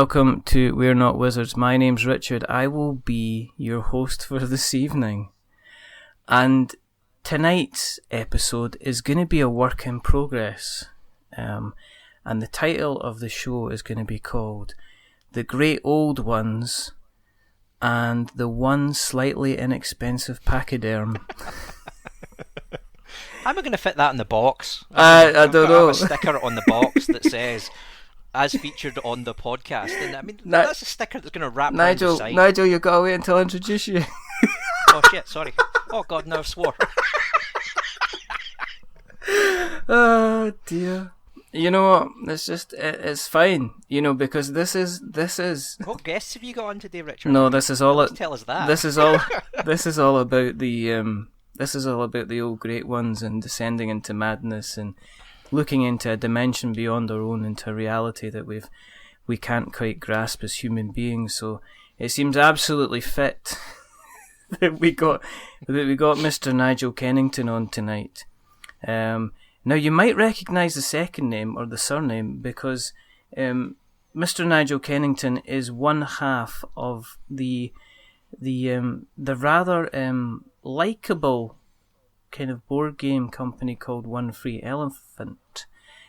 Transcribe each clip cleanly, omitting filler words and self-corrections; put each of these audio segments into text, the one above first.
welcome to We're Not Wizards. My name's Richard. I will be your host for this evening. And tonight's episode is going to be a work in progress. And the title of the show is going to be called The Great Old Ones and the One Slightly Inexpensive Pachyderm. How am I going to fit that in the box? I don't know. Have a sticker on the box that says, as featured on the podcast. And I mean, that's a sticker that's going to wrap around the side. Nigel, you've got to wait until I introduce you. Oh shit, sorry. Oh god, no, I swore. Oh dear. You know what? It's fine. You know, because this is. What guests have you got on today, Richard? No, this is all. Tell us that. This is all about the. This is all about the old great ones and descending into madness and looking into a dimension beyond our own, into a reality that we can't quite grasp as human beings. So it seems absolutely fit that we got Mr. Nigel Kennington on tonight. Now you might recognise the second name or the surname because Mr. Nigel Kennington is one half of the rather likeable kind of board game company called One Free Elephant.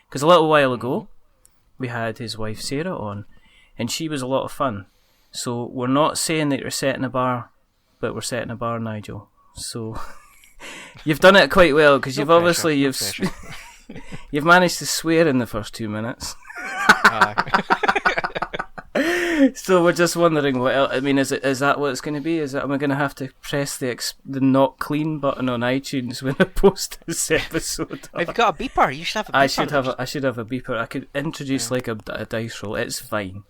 Because a little while ago we had his wife Sarah on, and she was a lot of fun. So we're not saying that you're setting a bar, but we're setting a bar, Nigel. So you've done it quite well because you've managed to swear in the first 2 minutes. So we're just wondering what else. I mean, is that what it's going to be? Am I going to have to press the not clean button on iTunes when I post this episode? Have you got a beeper? You should have a beeper. I should have a beeper. I could introduce like a dice roll. It's fine.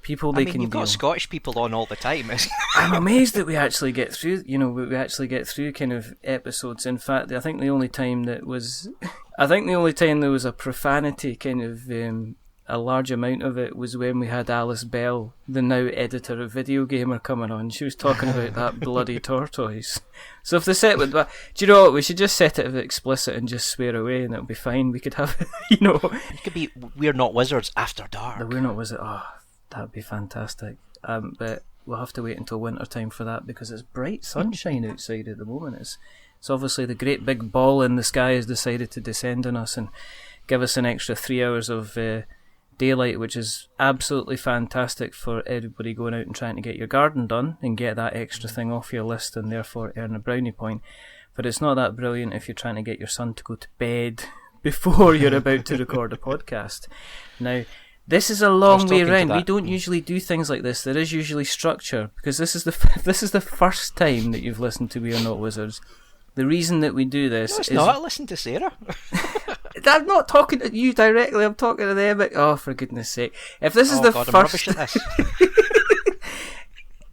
People, you've got Scottish people on all the time. I'm amazed that we actually get through. You know, we actually get through kind of episodes. In fact, I think the only time there was a profanity kind of. A large amount of it was when we had Alice Bell, the now editor of Video Gamer, coming on. She was talking about that bloody tortoise. So if the set would, do you know what? We should just set it as explicit and just swear away, and it'll be fine. We could have, you know, it could be We're Not Wizards After Dark. The We're Not Wizards. Oh, that'd be fantastic. But we'll have to wait until winter time for that because it's bright sunshine outside at the moment. It's obviously the great big ball in the sky has decided to descend on us and give us an extra 3 hours of. Daylight, which is absolutely fantastic for everybody going out and trying to get your garden done and get that extra thing off your list and therefore earn a brownie point. But it's not that brilliant if you're trying to get your son to go to bed before you're about to record a podcast. Now, this is a long way around. We don't usually do things like this. There is usually structure because this is the first time that you've listened to We Are Not Wizards. The reason that we do this is not. Listen to Sarah. I'm not talking to you directly. I'm talking to them. Oh, for goodness' sake! If this is first, I'm rubbish at this.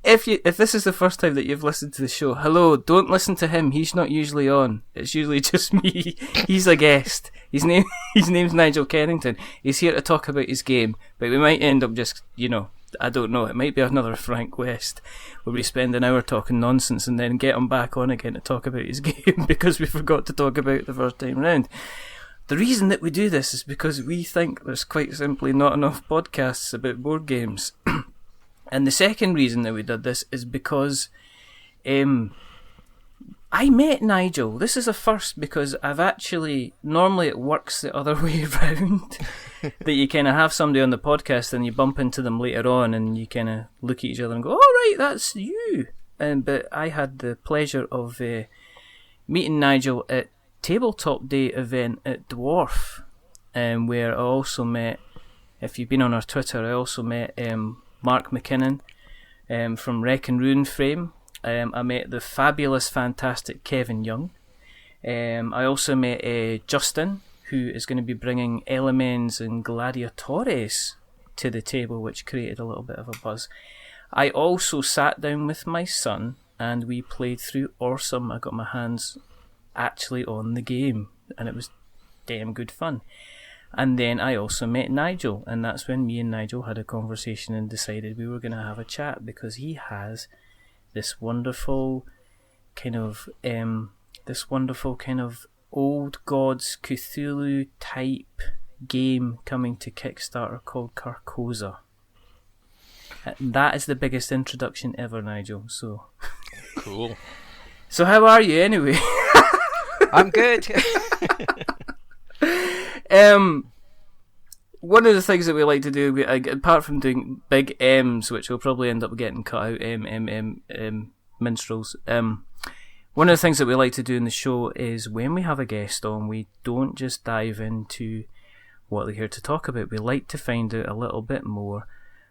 if this is the first time that you've listened to the show, hello. Don't listen to him. He's not usually on. It's usually just me. He's a guest. His name's Nigel Kennington. He's here to talk about his game, but we might end up just, you know. I don't know, it might be another Frank West where we spend an hour talking nonsense and then get him back on again to talk about his game because we forgot to talk about it the first time round. The reason that we do this is because we think there's quite simply not enough podcasts about board games. And the second reason that we did this is because I met Nigel. This is a first because I've actually, normally it works the other way around. That you kind of have somebody on the podcast and you bump into them later on and you kind of look at each other and go, oh right, that's you. But I had the pleasure of meeting Nigel at Tabletop Day event at Dwarf, where I also met, if you've been on our Twitter, I also met Mark McKinnon from Wreck and Ruin Frame. I met the fabulous, fantastic Kevin Young. I also met Justin, who is going to be bringing Elements and Gladiatores to the table, which created a little bit of a buzz. I also sat down with my son and we played through Awesome. I got my hands actually on the game and it was damn good fun. And then I also met Nigel, and that's when me and Nigel had a conversation and decided we were going to have a chat because he has this wonderful kind of old gods Cthulhu type game coming to Kickstarter called Carcosa. That is the biggest introduction ever, Nigel. So cool. So how are you anyway? I'm good. One of the things that we like to do, apart from doing big M's, which will probably end up getting cut out, minstrels. One of the things that we like to do in the show is when we have a guest on, we don't just dive into what they're here to talk about. We like to find out a little bit more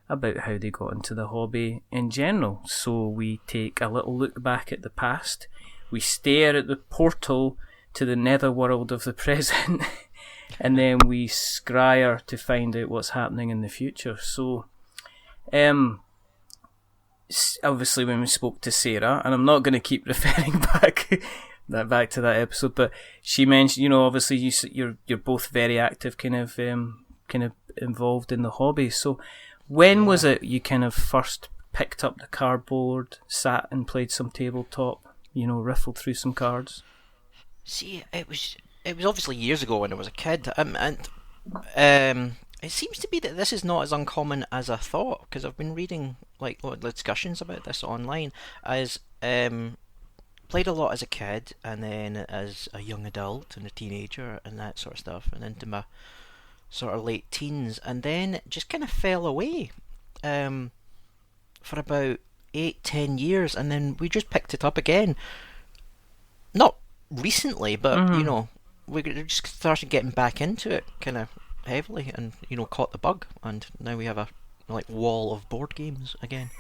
about how they got into the hobby in general. So we take a little look back at the past, we stare at the portal to the netherworld of the present, and then we scryer to find out what's happening in the future. So, obviously when we spoke to Sarah, and I'm not going to keep referring back to that episode, but she mentioned, obviously you're both very active, kind of involved in the hobby. So when was it you kind of first picked up the cardboard, sat and played some tabletop, riffled through some cards? See, it was obviously years ago when I was a kid, and it seems to be that this is not as uncommon as I thought, because I've been reading discussions about this online. As played a lot as a kid, and then as a young adult and a teenager and that sort of stuff, and into my sort of late teens, and then just kind of fell away for about 8-10 years, and then we just picked it up again. Not recently, but we just started getting back into it kind of heavily, and caught the bug, and now we have a wall of board games again.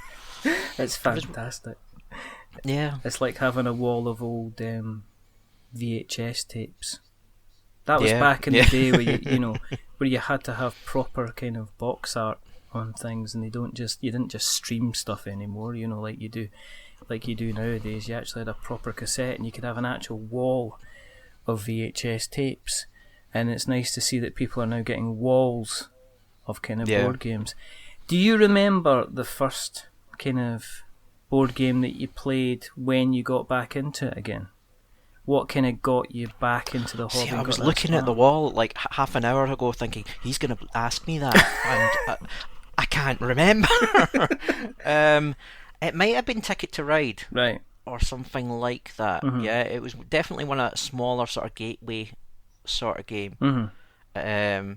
It's fantastic. Yeah, it's like having a wall of old VHS tapes. That was back in the day where where you had to have proper kind of box art on things, and you didn't just stream stuff anymore, like you do nowadays. You actually had a proper cassette, and you could have an actual wall of VHS tapes. And it's nice to see that people are now getting walls of kind of board games. Do you remember the first kind of board game that you played when you got back into it again? What kind of got you back into the hobby? See, I was looking at the wall half an hour ago thinking, he's going to ask me that, and I can't remember. It might have been Ticket to Ride. Right. Or something like that. Mm-hmm. Yeah, it was definitely one of smaller sort of gateway sort of game. Mm-hmm.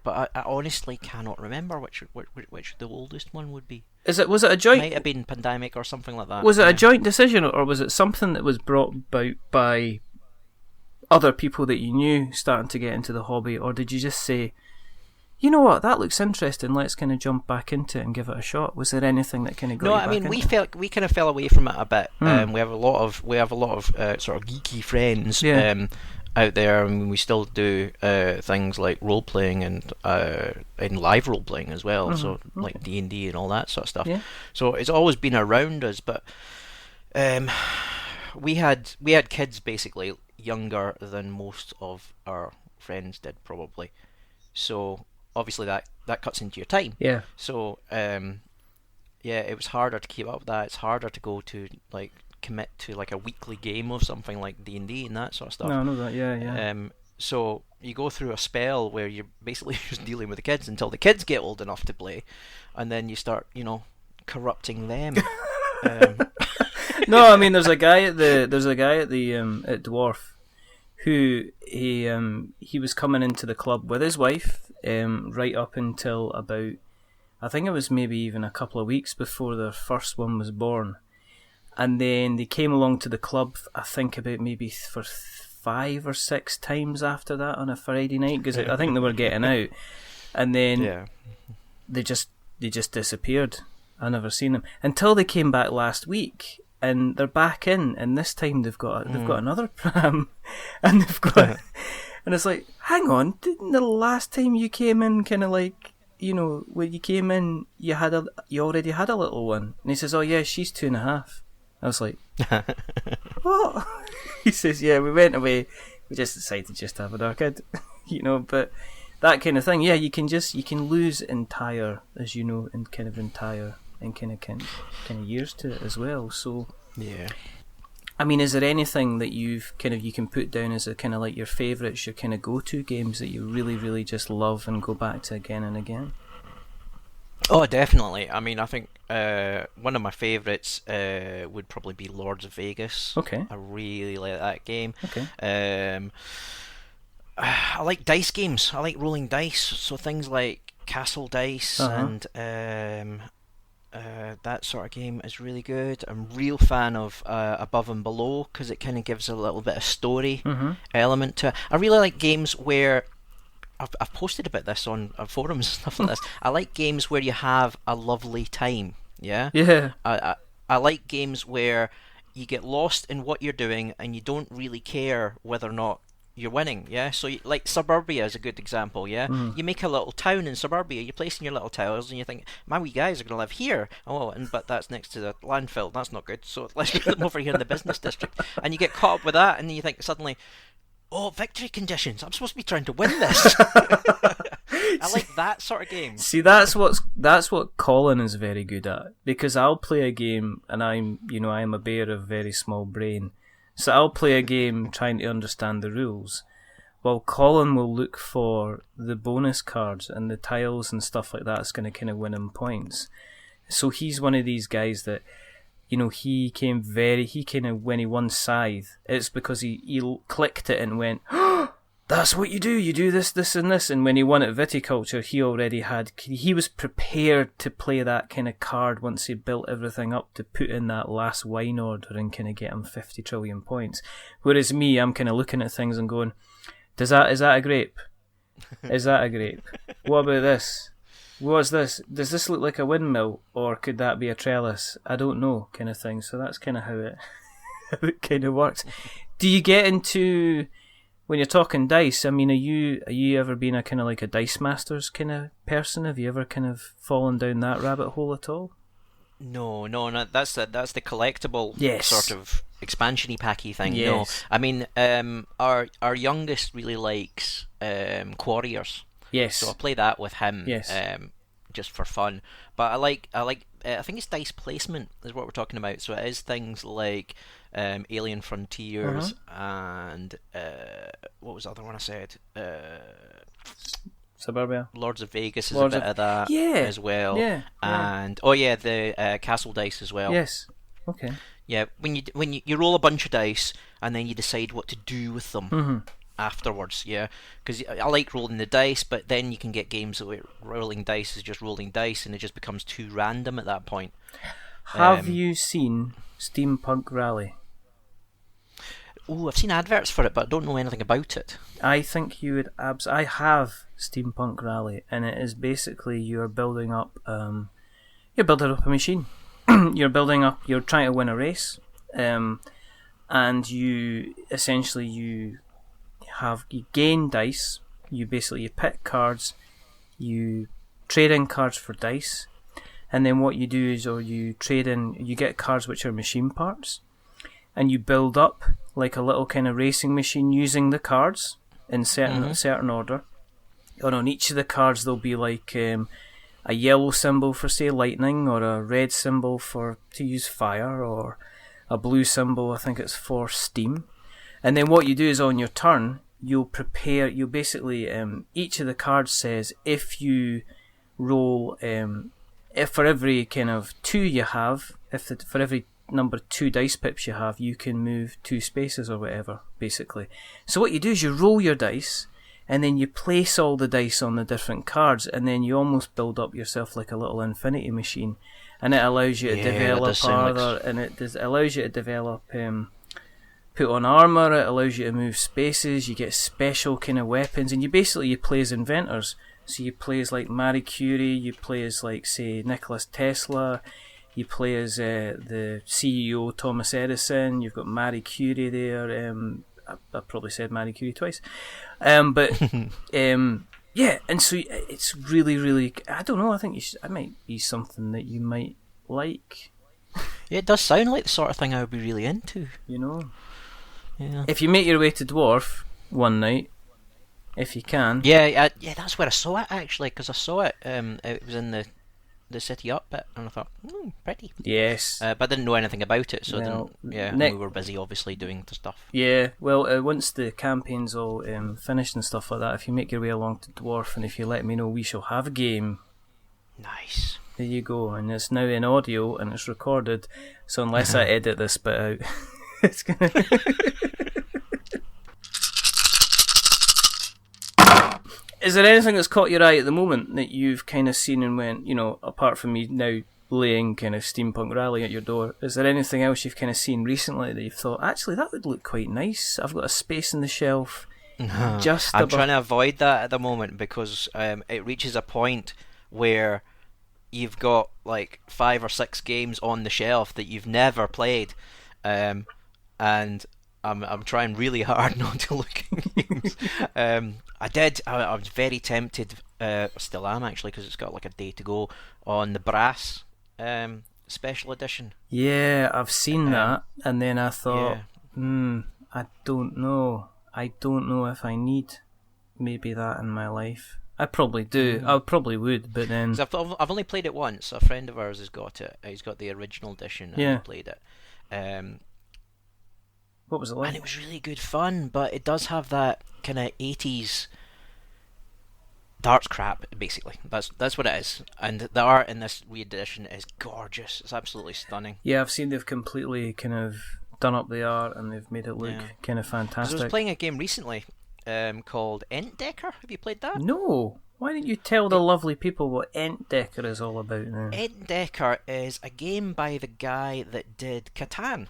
But I honestly cannot remember which the oldest one would be. Was it a joint? It might have been Pandemic or something like that. Was it a joint decision, or was it something that was brought about by other people that you knew starting to get into the hobby, or did you just say, you know what, that looks interesting, let's kind of jump back into it and give it a shot? Was there anything that kind of got you back into it? we kind of fell away from it a bit. We have a lot of sort of geeky friends out there, and we still do things like role playing and live role playing as well. So like D&D and all that sort of stuff. Yeah. So it's always been around us, but we had kids basically younger than most of our friends did probably. So obviously that cuts into your time. Yeah. So it was harder to keep up with that. It's harder to go to commit to a weekly game of something like D&D and that sort of stuff. No, I know that. Yeah. So you go through a spell where you're basically just dealing with the kids until the kids get old enough to play, and then you start corrupting them. No, I mean there's a guy at the at Dwarf who he was coming into the club with his wife right up until about, I think it was maybe even a couple of weeks before their first one was born, and then they came along to the club I think about maybe for 5 or 6 times after that on a Friday night, because I think they were getting out, and then they just disappeared. I never seen them until they came back last week. And they're back in, and this time they've got another pram, and they've got, and it's like, hang on, didn't the last time you came in, kind of when you came in, you already had a little one? And he says, oh yeah, she's 2.5. I was like, what? He says, yeah, we went away, we just decided just to have another kid, but that kind of thing, yeah, you can lose entire, as you know, and kind of years to it as well. So yeah, I mean, is there anything that you can put down as a kind of your favourites, your kind of go-to games that you really, really just love and go back to again and again? Oh, definitely. I mean, I think one of my favourites would probably be Lords of Vegas. Okay. I really like that game. Okay. I like dice games. I like rolling dice. So things like Castle Dice and that sort of game is really good. I'm a real fan of Above and Below because it kind of gives a little bit of story element to it. I really like games where I've posted about this on forums and stuff like this. I like games where you have a lovely time. Yeah. Yeah. I like games where you get lost in what you're doing and you don't really care whether or not you're winning. Yeah. So like Suburbia is a good example. Yeah. You make a little town in Suburbia. You place in your little tiles and you think, my wee guys are going to live here. Oh, but that's next to the landfill. That's not good. So let's put them over here in the business district. And you get caught up with that, and then you think suddenly, oh, victory conditions. I'm supposed to be trying to win this. I like that sort of game. See, that's what Colin is very good at, because I'll play a game and I'm a bear of very small brain. So I'll play a game trying to understand the rules, while Colin will look for the bonus cards and the tiles and stuff like that's going to kind of win him points. So he's one of these guys that, he kind of, when he won Scythe, it's because he clicked it and went, oh, that's what you do this, this and this. And when he won at Viticulture, he was prepared to play that kind of card once he built everything up to put in that last wine order and kind of get him 50 trillion points. Whereas me, I'm kind of looking at things and going, is that a grape? Is that a grape? What about this? What's this? Does this look like a windmill, or could that be a trellis? I don't know, kind of thing. So that's kind of how it kind of works. Do you get into, when you're talking dice? I mean, are you ever been a kind of like a Dice Masters kind of person? Have you ever kind of fallen down that rabbit hole at all? No. That's the collectible Yes. sort of expansiony packy thing. Yes. No, I mean, our youngest really likes Quarriors. Yes. So I play that with him. Yes. Just for fun. But I like. I think it's dice placement is what we're talking about. So it is things like Alien Frontiers and what was the other one I said? Suburbia. Lords of Vegas is a bit of that as well. Yeah. And the Castle Dice as well. Yes. Okay. Yeah, when you roll a bunch of dice and then you decide what to do with them afterwards. Yeah, because I like rolling the dice, but then you can get games where rolling dice is just rolling dice and it just becomes too random at that point. Have you seen Steampunk Rally? Oh, I've seen adverts for it, but I don't know anything about it. I think you would I have Steampunk Rally, and it is basically you're building up a machine. You're trying to win a race, and you gain dice. You pick cards, you trade in cards for dice, and then what you do is, you get cards which are machine parts, and you build up like a little kind of racing machine using the cards in certain order. And on each of the cards there'll be like a yellow symbol for, say, lightning, or a red symbol to use fire, or a blue symbol, I think it's for steam. And then what you do is, on your turn, you'll basically, each of the cards says, if you roll, if for every kind of 2 you have, for every number 2 dice pips you have, you can move 2 spaces or whatever, basically. So what you do is you roll your dice, and then you place all the dice on the different cards, and then you almost build up yourself like a little infinity machine, and it allows you to develop allows you to develop put on armour, it allows you to move spaces, you get special kind of weapons, and you play as inventors. So you play as like Marie Curie, you play as like, say, Nikola Tesla, you play as the CEO Thomas Edison, you've got Marie Curie there, I probably said Marie Curie twice. But yeah, and so it's really, really, I don't know, I think it might be something that you might like. Yeah, it does sound like the sort of thing I would be really into. Yeah. If you make your way to Dwarf one night, if you can. Yeah, that's where I saw it, actually, because I saw it, it was in the City Up bit, and I thought, pretty. Yes. But I didn't know anything about it, so we were busy, obviously, doing the stuff. Yeah, well, once the campaign's all finished and stuff like that, if you make your way along to Dwarf, and if you let me know, we shall have a game. Nice. There you go, and it's now in audio and it's recorded. So unless I edit this bit out, it's gonna. Is there anything that's caught your eye at the moment that you've kind of seen and went, apart from me now laying kind of Steampunk Rally at your door, is there anything else you've kind of seen recently that you've thought, actually, that would look quite nice? I've got a space in the shelf. I'm trying to avoid that at the moment because it reaches a point where you've got like 5 or 6 games on the shelf that you've never played, and I'm trying really hard not to look at games. I was very tempted, still am actually, because it's got like a day to go, on the Brass special edition. Yeah, I've seen that, and then I thought, I don't know. I don't know if I need maybe that in my life. I probably do. I probably would, but then... I've only played it once. A friend of ours has got it. He's got the original edition, and he played it. What was it like? And it was really good fun, but it does have that kind of 80s darts crap, basically. That's what it is. And the art in this re-edition is gorgeous. It's absolutely stunning. Yeah, I've seen they've completely kind of done up the art and they've made it look kind of fantastic. I was playing a game recently called Entdecker. Have you played that? No. Why didn't you tell the lovely people what Entdecker is all about now? Entdecker is a game by the guy that did Catan.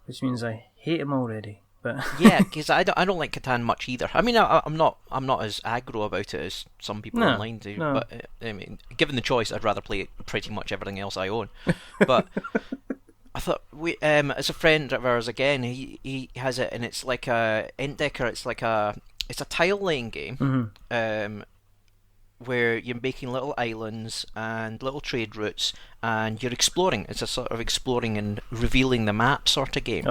Which means I hate him already. But yeah, because I don't like Catan much either. I mean, I'm not as aggro about it as some people online do. No. But I mean, given the choice, I'd rather play pretty much everything else I own. But I thought as a friend of ours again, he has it, and it's like a Entdecker. It's a tile laying game, where you're making little islands and little trade routes, and you're exploring. It's a sort of exploring and revealing the map sort of game.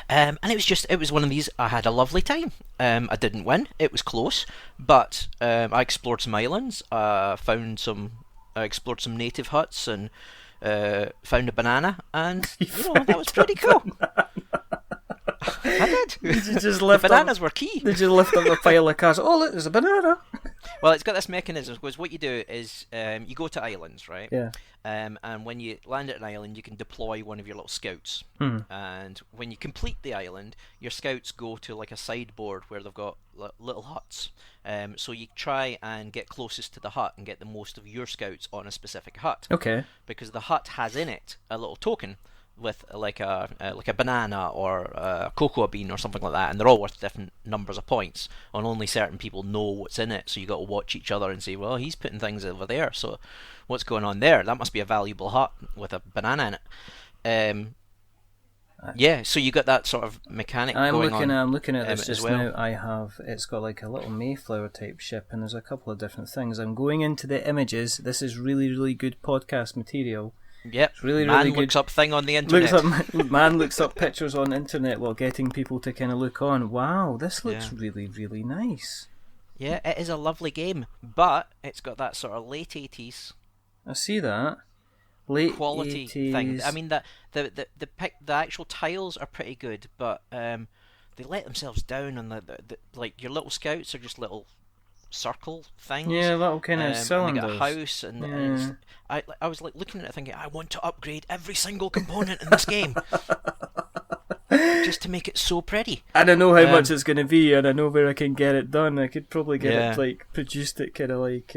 And it was one of these. I had a lovely time. I didn't win. It was close, but I explored some islands. I explored some native huts and found a banana, and that was pretty cool. I did. Did you just lift bananas were key. Did you lift up a pile of cars? Oh, look, there's a banana. Well, it's got this mechanism because what you do is you go to islands, right? Yeah. And when you land at an island, you can deploy one of your little scouts. And when you complete the island, your scouts go to like a sideboard where they've got little huts. So you try and get closest to the hut and get the most of your scouts on a specific hut. Okay. Because the hut has in it a little token with like a banana or a cocoa bean or something like that, and they're all worth different numbers of points, and only certain people know what's in it, so you got to watch each other and say, well, he's putting things over there, so what's going on there? That must be a valuable hut with a banana in it. So you got that sort of mechanic going on. I'm looking at this just well. now. It's got like a little Mayflower type ship, and there's a couple of different things. I'm going into the images. This is really, really good podcast material. Yep, it's really, man really looks good. up thing on the internet. Man looks up pictures on the internet while getting people to kind of look on. Wow, this looks really, really nice. Yeah, it is a lovely game, but it's got that sort of late 80s. I see that. Late quality 80s. Thing. I mean, the actual tiles are pretty good, but they let themselves down on the like your little scouts are just little circle things. Yeah, little kind of cylinders. And they got a house, and I was like looking at it thinking, I want to upgrade every single component in this game. Just to make it so pretty. And I know how much it's going to be, and I know where I can get it done. I could probably get it like produced it kind of like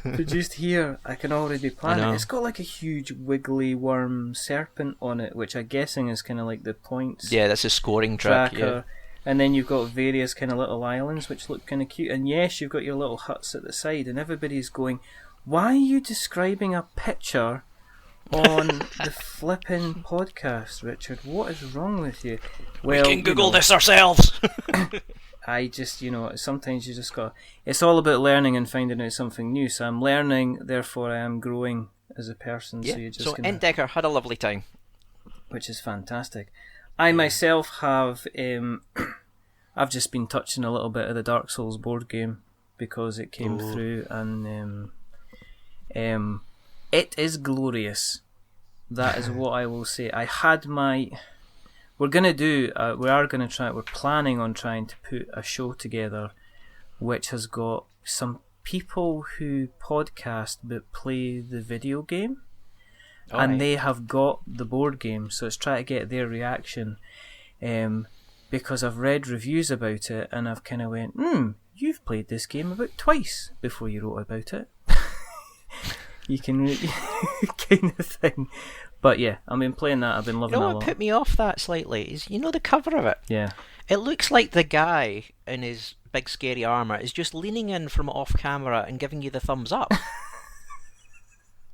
produced here. I can already plan it. It's got like a huge wiggly worm serpent on it, which I'm guessing is kind of like the points. Yeah, that's a scoring track. Yeah. And then you've got various kind of little islands which look kind of cute. And yes, you've got your little huts at the side, and everybody's going, why are you describing a picture on the flipping podcast, Richard? What is wrong with you? Well, we can Google this ourselves. I just, sometimes you just got... It's all about learning and finding out something new. So I'm learning, therefore I am growing as a person. Yeah. So Entdecker had a lovely time. Which is fantastic. I myself have... I've just been touching a little bit of the Dark Souls board game because it came through, and it is glorious. That is what I will say. I had my... We're planning on trying to put a show together which has got some people who podcast but play the video game, Right. and they have got the board game, so it's trying to get their reaction. Because I've read reviews about it, and I've kind of went, you've played this game about twice before you wrote about it. You can kind of thing. But yeah, I've been playing that. I've been loving You know that a what lot. put me off that slightly is, the cover of it. Yeah. It looks like the guy in his big scary armour is just leaning in from off camera and giving you the thumbs up.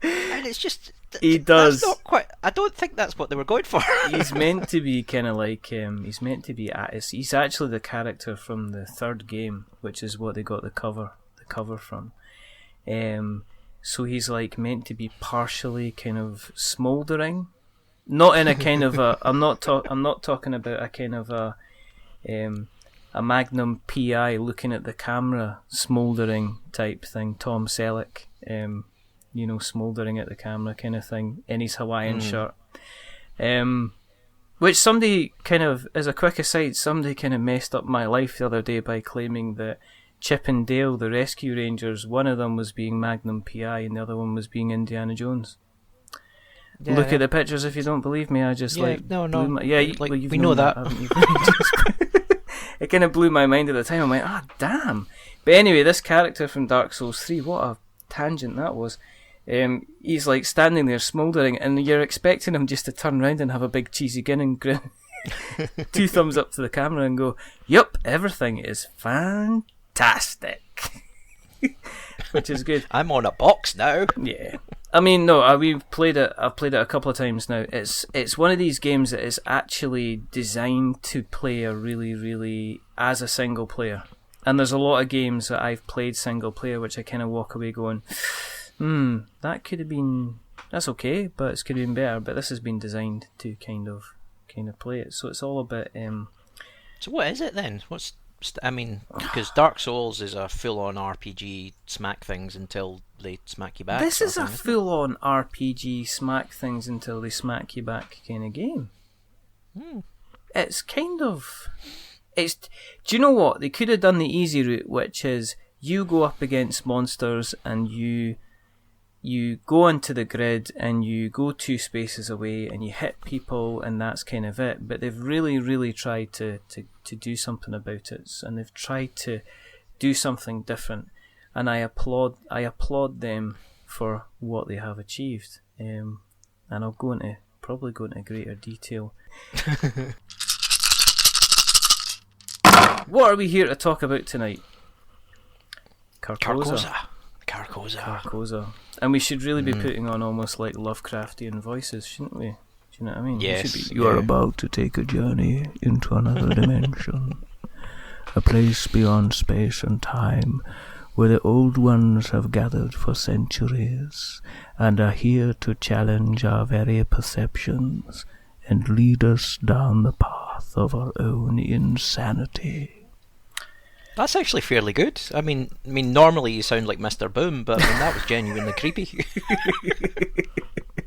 And it's just... He does. That's not quite... I don't think that's what they were going for. He's meant to be kind of like... he's meant to be... He's actually the character from the third game, which is what they got the cover from. So he's like meant to be partially kind of smouldering, not in a kind of a. I'm not talking about a kind of a Magnum PI looking at the camera smouldering type thing. Tom Selleck, smouldering at the camera kind of thing in his Hawaiian shirt. Which somebody kind of, as a quick aside, somebody kind of messed up my life the other day by claiming that Chip and Dale, the Rescue Rangers, one of them was being Magnum PI and the other one was being Indiana Jones. Yeah, Look at the pictures if you don't believe me. I just no. you've we know that. haven't you? It kind of blew my mind at the time. I'm like, damn. But anyway, this character from Dark Souls 3, what a tangent that was. He's like standing there smouldering, and you're expecting him just to turn around and have a big cheesy grin and grin. 2 thumbs up to the camera and go, "Yup, everything is fantastic." Which is good. I'm on a box now. Yeah, I mean, no, I've played it a couple of times now. It's one of these games that is actually designed to play a really, really as a single player. And there's a lot of games that I've played single player which I kind of walk away going, that could have been, that's okay, but it could have been better. But this has been designed to kind of play it, so it's all a bit. So what is it then? Because Dark Souls is a full-on RPG, smack things until they smack you back. This is a full-on RPG, smack things until they smack you back kind of game. It's kind of... Do you know what? They could have done the easy route, which is you go up against monsters and you go onto the grid and you go 2 spaces away and you hit people and that's kind of it. But they've really, really tried to do something about it, and they've tried to do something different. And I applaud them for what they have achieved. And I'll probably go into greater detail. What are we here to talk about tonight? Carcosa. And we should really be putting on almost like Lovecraftian voices, shouldn't we? Do you know what I mean? Yes. You are about to take a journey into another dimension. A place beyond space and time, where the old ones have gathered for centuries, and are here to challenge our very perceptions, and lead us down the path of our own insanity. That's actually fairly good. I mean, normally you sound like Mr. Boom, but that was genuinely creepy.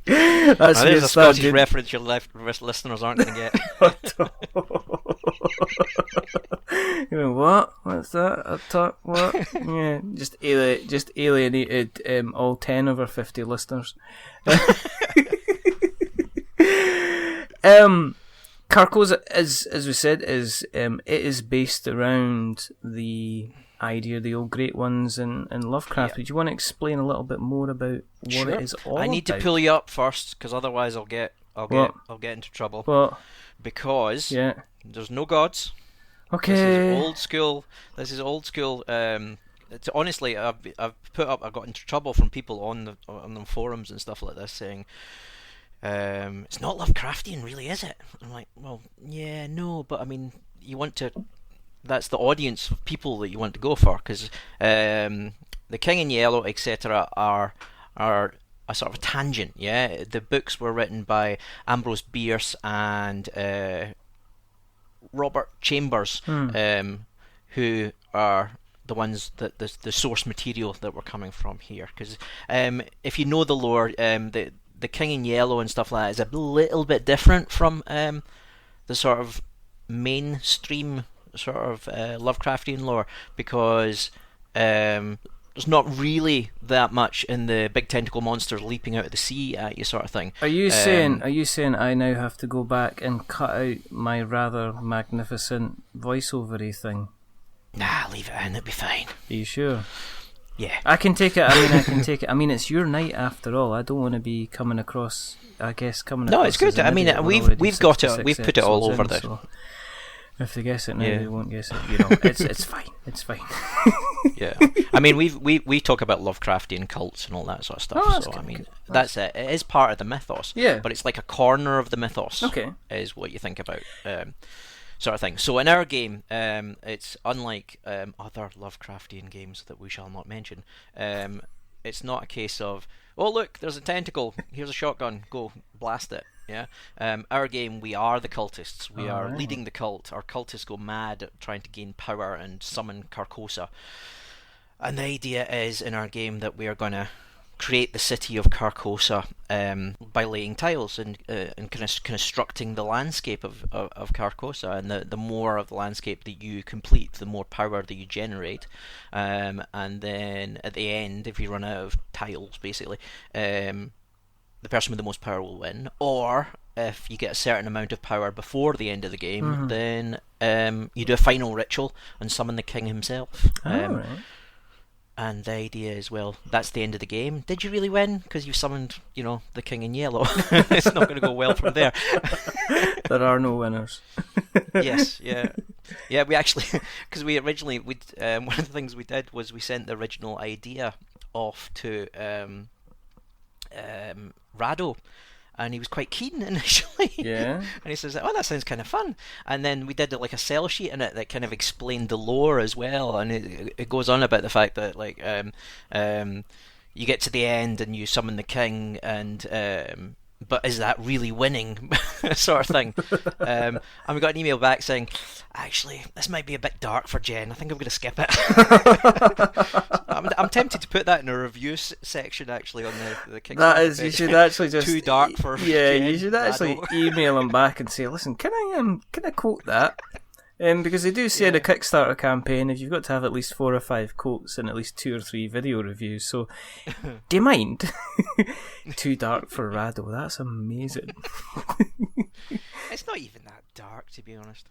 That's there's a Scottish reference your listeners aren't going to get. You know what? What's that? What? Yeah, just alienated all 10 of our 50 listeners. Carcosa, as we said, it is based around the idea of the old great ones and Lovecraft. Yeah. Do you want to explain a little bit more about what it is all about? I need to pull you up first, because otherwise I'll get into trouble. What? Because there's no gods. Okay. This is old school. It's honestly, I've got into trouble from people on the forums and stuff like this saying, it's not Lovecraftian, really, is it? I'm like, well, yeah, no, but I mean, that's the audience of people that you want to go for, because the King in Yellow, etc., are a sort of a tangent. Yeah, the books were written by Ambrose Bierce and Robert Chambers, who are the ones that the source material that we're coming from here. Because if you know the lore, the King in Yellow and stuff like that is a little bit different from the sort of mainstream sort of Lovecraftian lore, because there's not really that much in the big tentacle monsters leaping out of the sea at you, sort of thing. Are you saying I now have to go back and cut out my rather magnificent voiceovery thing? Nah, leave it in. It'll be fine. Are you sure? Yeah, I can take it. I can take it. I mean, it's your night after all. I don't want to be coming across. I guess coming. No, it's good. I mean, we've got it. We've put it all over there. So if they guess it now, they won't guess it. You know, it's fine. It's fine. Yeah, I mean, we talk about Lovecraftian cults and all that sort of stuff. Oh, so I mean, that's it. It is part of the mythos. Yeah, but it's like a corner of the mythos. Okay, is what you think about. Sort of thing. So in our game, it's unlike other Lovecraftian games that we shall not mention. It's not a case of, oh look, there's a tentacle, here's a shotgun, go blast it. Yeah. Our game, we are the cultists. We are leading the cult. Our cultists go mad at trying to gain power and summon Carcosa. And the idea is in our game that we are going to create the city of Carcosa by laying tiles and constructing the landscape of Carcosa, and the more of the landscape that you complete, the more power that you generate, and then at the end, if you run out of tiles, basically, the person with the most power will win. Or if you get a certain amount of power before the end of the game, then you do a final ritual and summon the king himself. And the idea is, well, that's the end of the game. Did you really win? Because you summoned, the king in yellow. It's not going to go well from there. There are no winners. Yes, yeah. Yeah, we actually, because we originally, one of the things we did was we sent the original idea off to Rado. And he was quite keen initially. Yeah. And he says, oh, that sounds kind of fun. And then we did like a sell sheet in it that kind of explained the lore as well. And it goes on about the fact that like you get to the end and you summon the king, and but is that really winning? Sort of thing. And we got an email back saying, actually, this might be a bit dark for Jen. I think I'm going to skip it. I'm tempted to put that in a review section, actually, on the Kickstarter. That is, you should actually just too dark for Jen, you should actually email him back and say, listen, can I quote that? Because they do say in the Kickstarter campaign, if you've got to have at least 4 or 5 quotes and at least 2 or 3 video reviews, so do you mind? Too dark for Rado, that's amazing. It's not even that dark, to be honest.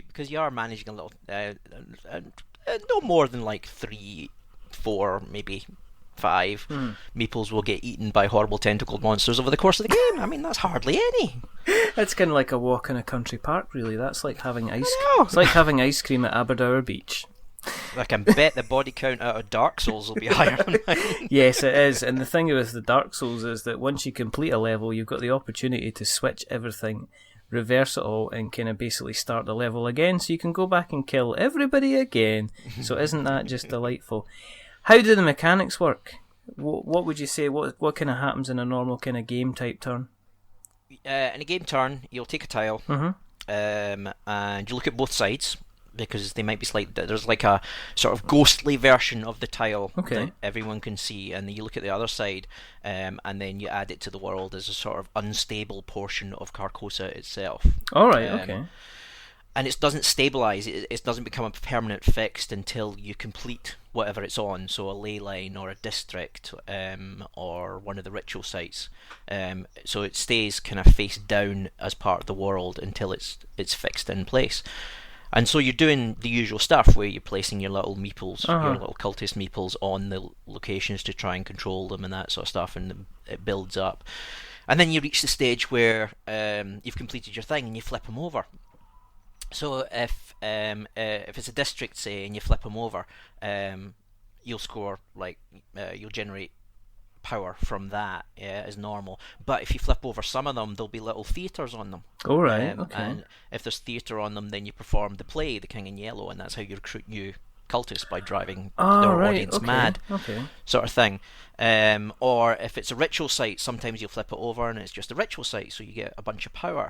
Because you are managing a little, no more than like 3, 4, maybe 5 meeples will get eaten by horrible tentacled monsters over the course of the game. I mean, that's hardly any. It's kind of like a walk in a country park, really. That's like having ice cream. It's like having ice cream at Aberdour Beach. I can bet the body count out of Dark Souls will be higher than mine. Yes, it is. And the thing with the Dark Souls is that once you complete a level, you've got the opportunity to switch everything, reverse it all, and kind of basically start the level again, so you can go back and kill everybody again. So isn't that just delightful? How do the mechanics work? What would you say? What kind of happens in a normal kind of game type turn? In a game turn, you'll take a tile, and you look at both sides, because they might be slightly. There's like a sort of ghostly version of the tile that everyone can see, and then you look at the other side, and then you add it to the world as a sort of unstable portion of Carcosa itself. All right, okay. And it doesn't stabilize. It doesn't become a permanent fixed until you complete whatever it's on. So a ley line or a district, or one of the ritual sites. So it stays kind of face down as part of the world until it's fixed in place. And so you're doing the usual stuff where you're placing your little meeples, your little cultist meeples on the locations to try and control them and that sort of stuff, and it builds up. And then you reach the stage where you've completed your thing and you flip them over. So if it's a district, say, and you flip them over, you'll score, like, you'll generate power from that, as normal. But if you flip over some of them, there'll be little theatres on them. Oh, right, okay. And if there's theatre on them, then you perform the play, The King in Yellow, and that's how you recruit new cultists, by driving their audience mad, sort of thing. Or if it's a ritual site, sometimes you'll flip it over and it's just a ritual site, so you get a bunch of power.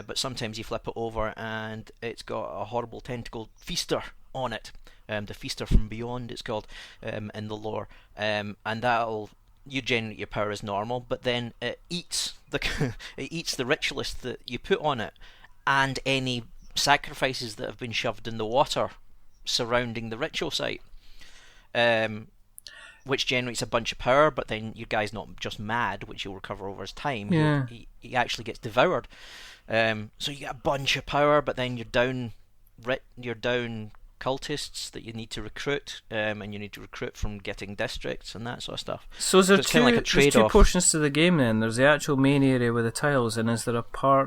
But sometimes you flip it over and it's got a horrible tentacled feaster on it. The Feaster from Beyond, it's called, in the lore. And you generate your power as normal, but then it eats the ritualist that you put on it, and any sacrifices that have been shoved in the water surrounding the ritual site. which generates a bunch of power, but then your guy's not just mad, which you'll recover over his time. Yeah. He actually gets devoured. So you get a bunch of power, but then you're down cultists that you need to recruit, and you need to recruit from getting districts and that sort of stuff. So is there it's kind of like a there's two trade-off. portions to the game then? There's the actual main area with the tiles, and is there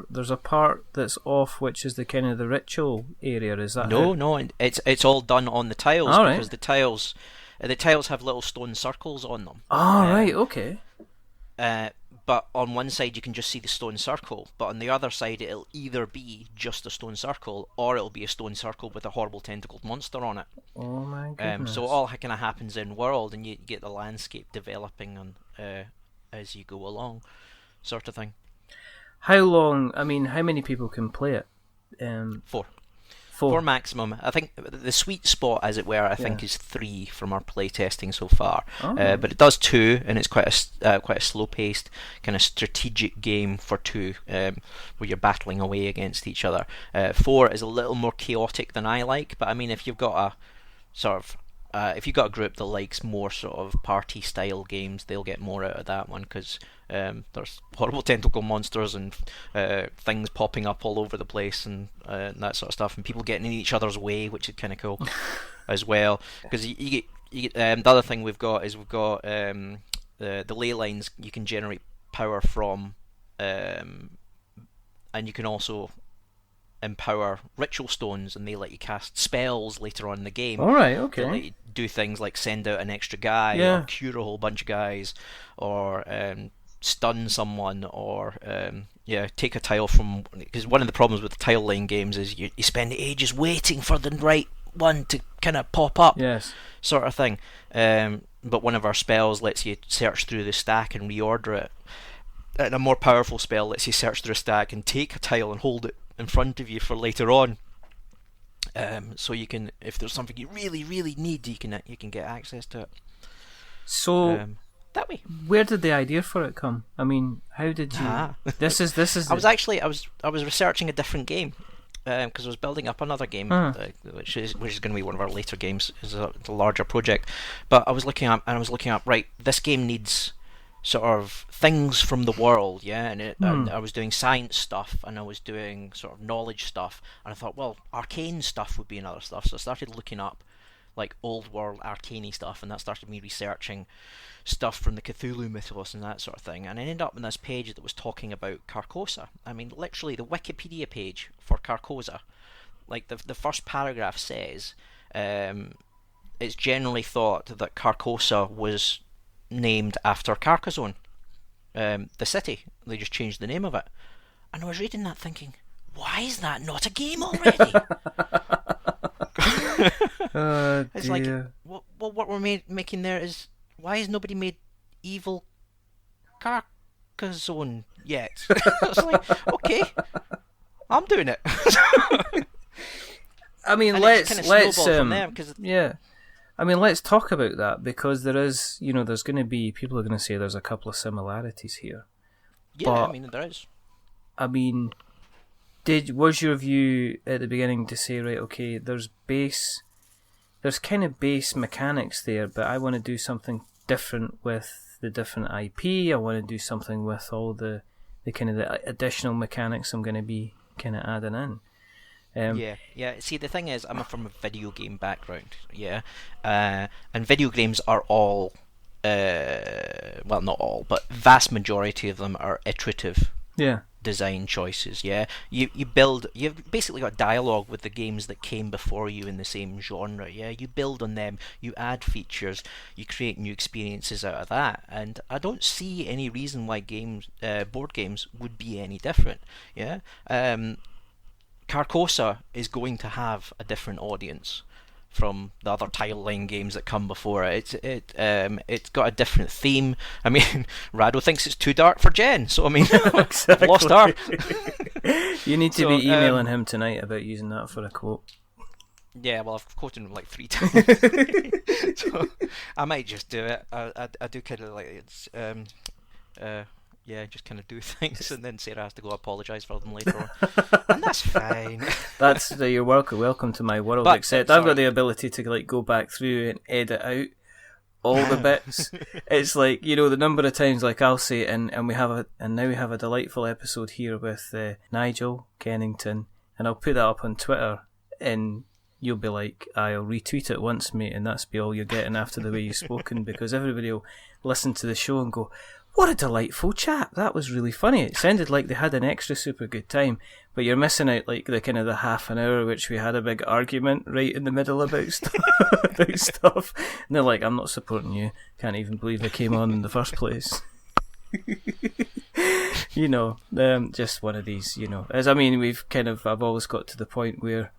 there's a part that's off, which is the kind of the ritual area, is that No, it's all done on the tiles, all right. because the tiles have little stone circles on them. Right, okay. But on one side you can just see the stone circle, but on the other side it'll either be just a stone circle, or it'll be a stone circle with a horrible tentacled monster on it. Oh my goodness. So it all kind of happens in world, and you get the landscape developing as you go along, sort of thing. How many people can play it? Four. Four. 4 maximum. I think the sweet spot, as it were, is 3 from our play testing so far. But it does 2, and it's quite a slow-paced kind of strategic game for 2, where you're battling away against each other. 4 is a little more chaotic than I like, but I mean, if you've got a group that likes more sort of party-style games, they'll get more out of that one, because there's horrible tentacle monsters and things popping up all over the place and that sort of stuff, and people getting in each other's way, which is kind of cool as well. Because you get the other thing we've got the ley lines you can generate power from, and you can also empower ritual stones, and they let you cast spells later on in the game. Alright, okay. They let you do things like send out an extra guy, or cure a whole bunch of guys, or stun someone, or take a tile from... Because one of the problems with the tile laying games is you spend ages waiting for the right one to kind of pop up, sort of thing. But one of our spells lets you search through the stack and reorder it, and a more powerful spell lets you search through a stack and take a tile and hold it in front of you for later on. So you can, if there's something you really, really need, you can get access to it. So that way. Where did the idea for it come? I mean, how did you? This is. I was researching a different game, because I was building up another game, which is going to be one of our later games. It's a larger project, but I was looking up. Right, this game needs sort of things from the world, and I was doing science stuff, and I was doing sort of knowledge stuff, and I thought, well, arcane stuff would be another stuff. So I started looking up like old world arcane stuff, and that started me researching stuff from the Cthulhu mythos and that sort of thing. And I ended up on this page that was talking about Carcosa. I mean, literally the Wikipedia page for Carcosa, like the first paragraph says, it's generally thought that Carcosa was named after Carcassonne, the city. They just changed the name of it. And I was reading that thinking, why is that not a game already? It's like, what we're making there is, why has nobody made evil Carcassonne yet? It's like, okay, I'm doing it. I mean, and let's from there, I mean, let's talk about that, because there's going to be people are going to say there's a couple of similarities here. Yeah, but, I mean, there is. I mean, was your view at the beginning to say, right, okay, there's kind of base mechanics there, but I want to do something different with the different IP. I want to do something with all the kind of the additional mechanics I'm going to be kind of adding in. Yeah. See, the thing is, I'm from a video game background, and video games are all, well, not all, but vast majority of them are iterative. Design choices. You've basically got dialogue with the games that came before you in the same genre. You build on them, you add features, you create new experiences out of that, and I don't see any reason why board games would be any different. Carcosa is going to have a different audience from the other tile line games that come before it. It's got a different theme. I mean, Rado thinks it's too dark for Jen, so I mean, exactly. I've lost her. You need to be emailing him tonight about using that for a quote. Yeah, well, I've quoted him like 3 times, so I might just do it. I do kind of like it's just kind of do things, and then Sarah has to go apologise for them later on, and that's fine. You're welcome to my world. But, except I've got the ability to like go back through and edit out all the bits. It's like, you know, the number of times like I'll say it, and now we have a delightful episode here with Nigel Kennington, and I'll put that up on Twitter, and you'll be like, I'll retweet it once, mate, and that's be all you're getting after the way you've spoken, because everybody will listen to the show and go, what a delightful chat, that was really funny. It sounded like they had an extra super good time, but you're missing out like the kind of the half an hour which we had a big argument right in the middle about about stuff. And they're like, I'm not supporting you. Can't even believe I came on in the first place. You know, just one of these, you know. As I mean, I've always got to the point where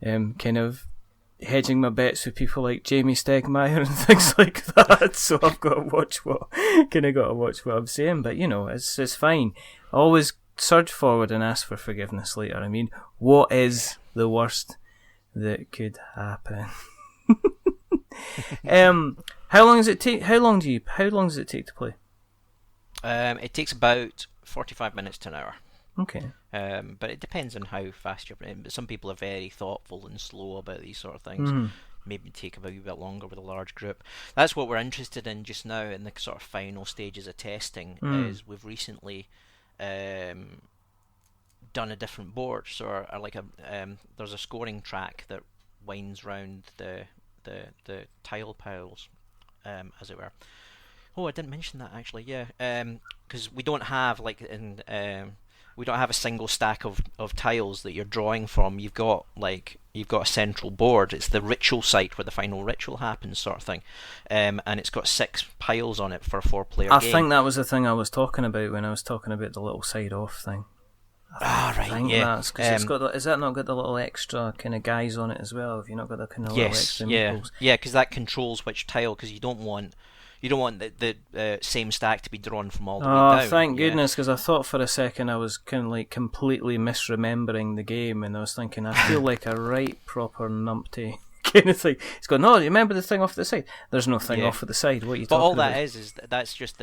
kind of hedging my bets with people like Jamie Stegmaier and things like that, so I've got to watch what I'm saying. But you know, it's fine. Always surge forward and ask for forgiveness later. I mean, what is the worst that could happen? How long does it take? How long does it take to play? It takes about 45 minutes to an hour. Okay. But it depends on how fast you're playing. Some people are very thoughtful and slow about these sort of things. Maybe take a bit longer with a large group. That's what we're interested in just now in the sort of final stages of testing. Is we've recently done a different board. So there's a scoring track that winds round the tile piles, as it were. Oh, I didn't mention that actually. Yeah, because we don't have we don't have a single stack of tiles that you're drawing from. You've got a central board. It's the ritual site where the final ritual happens, sort of thing. And it's got 6 piles on it for a 4-player game. I think that was the thing I was talking about when I was talking about the little side off thing. That's because it's got. Is that not got the little extra kind of guys on it as well? Have you not got the kind of little extra meeples? Yeah, because that controls which tile. Because you don't want the same stack to be drawn from all the way down. Oh, thank goodness, because I thought for a second I was kind of like completely misremembering the game, and I was thinking I feel like a right proper numpty kind of thing. It's going, no, you remember the thing off the side? There's no thing off of the side. What are you talking about? But all that is that's just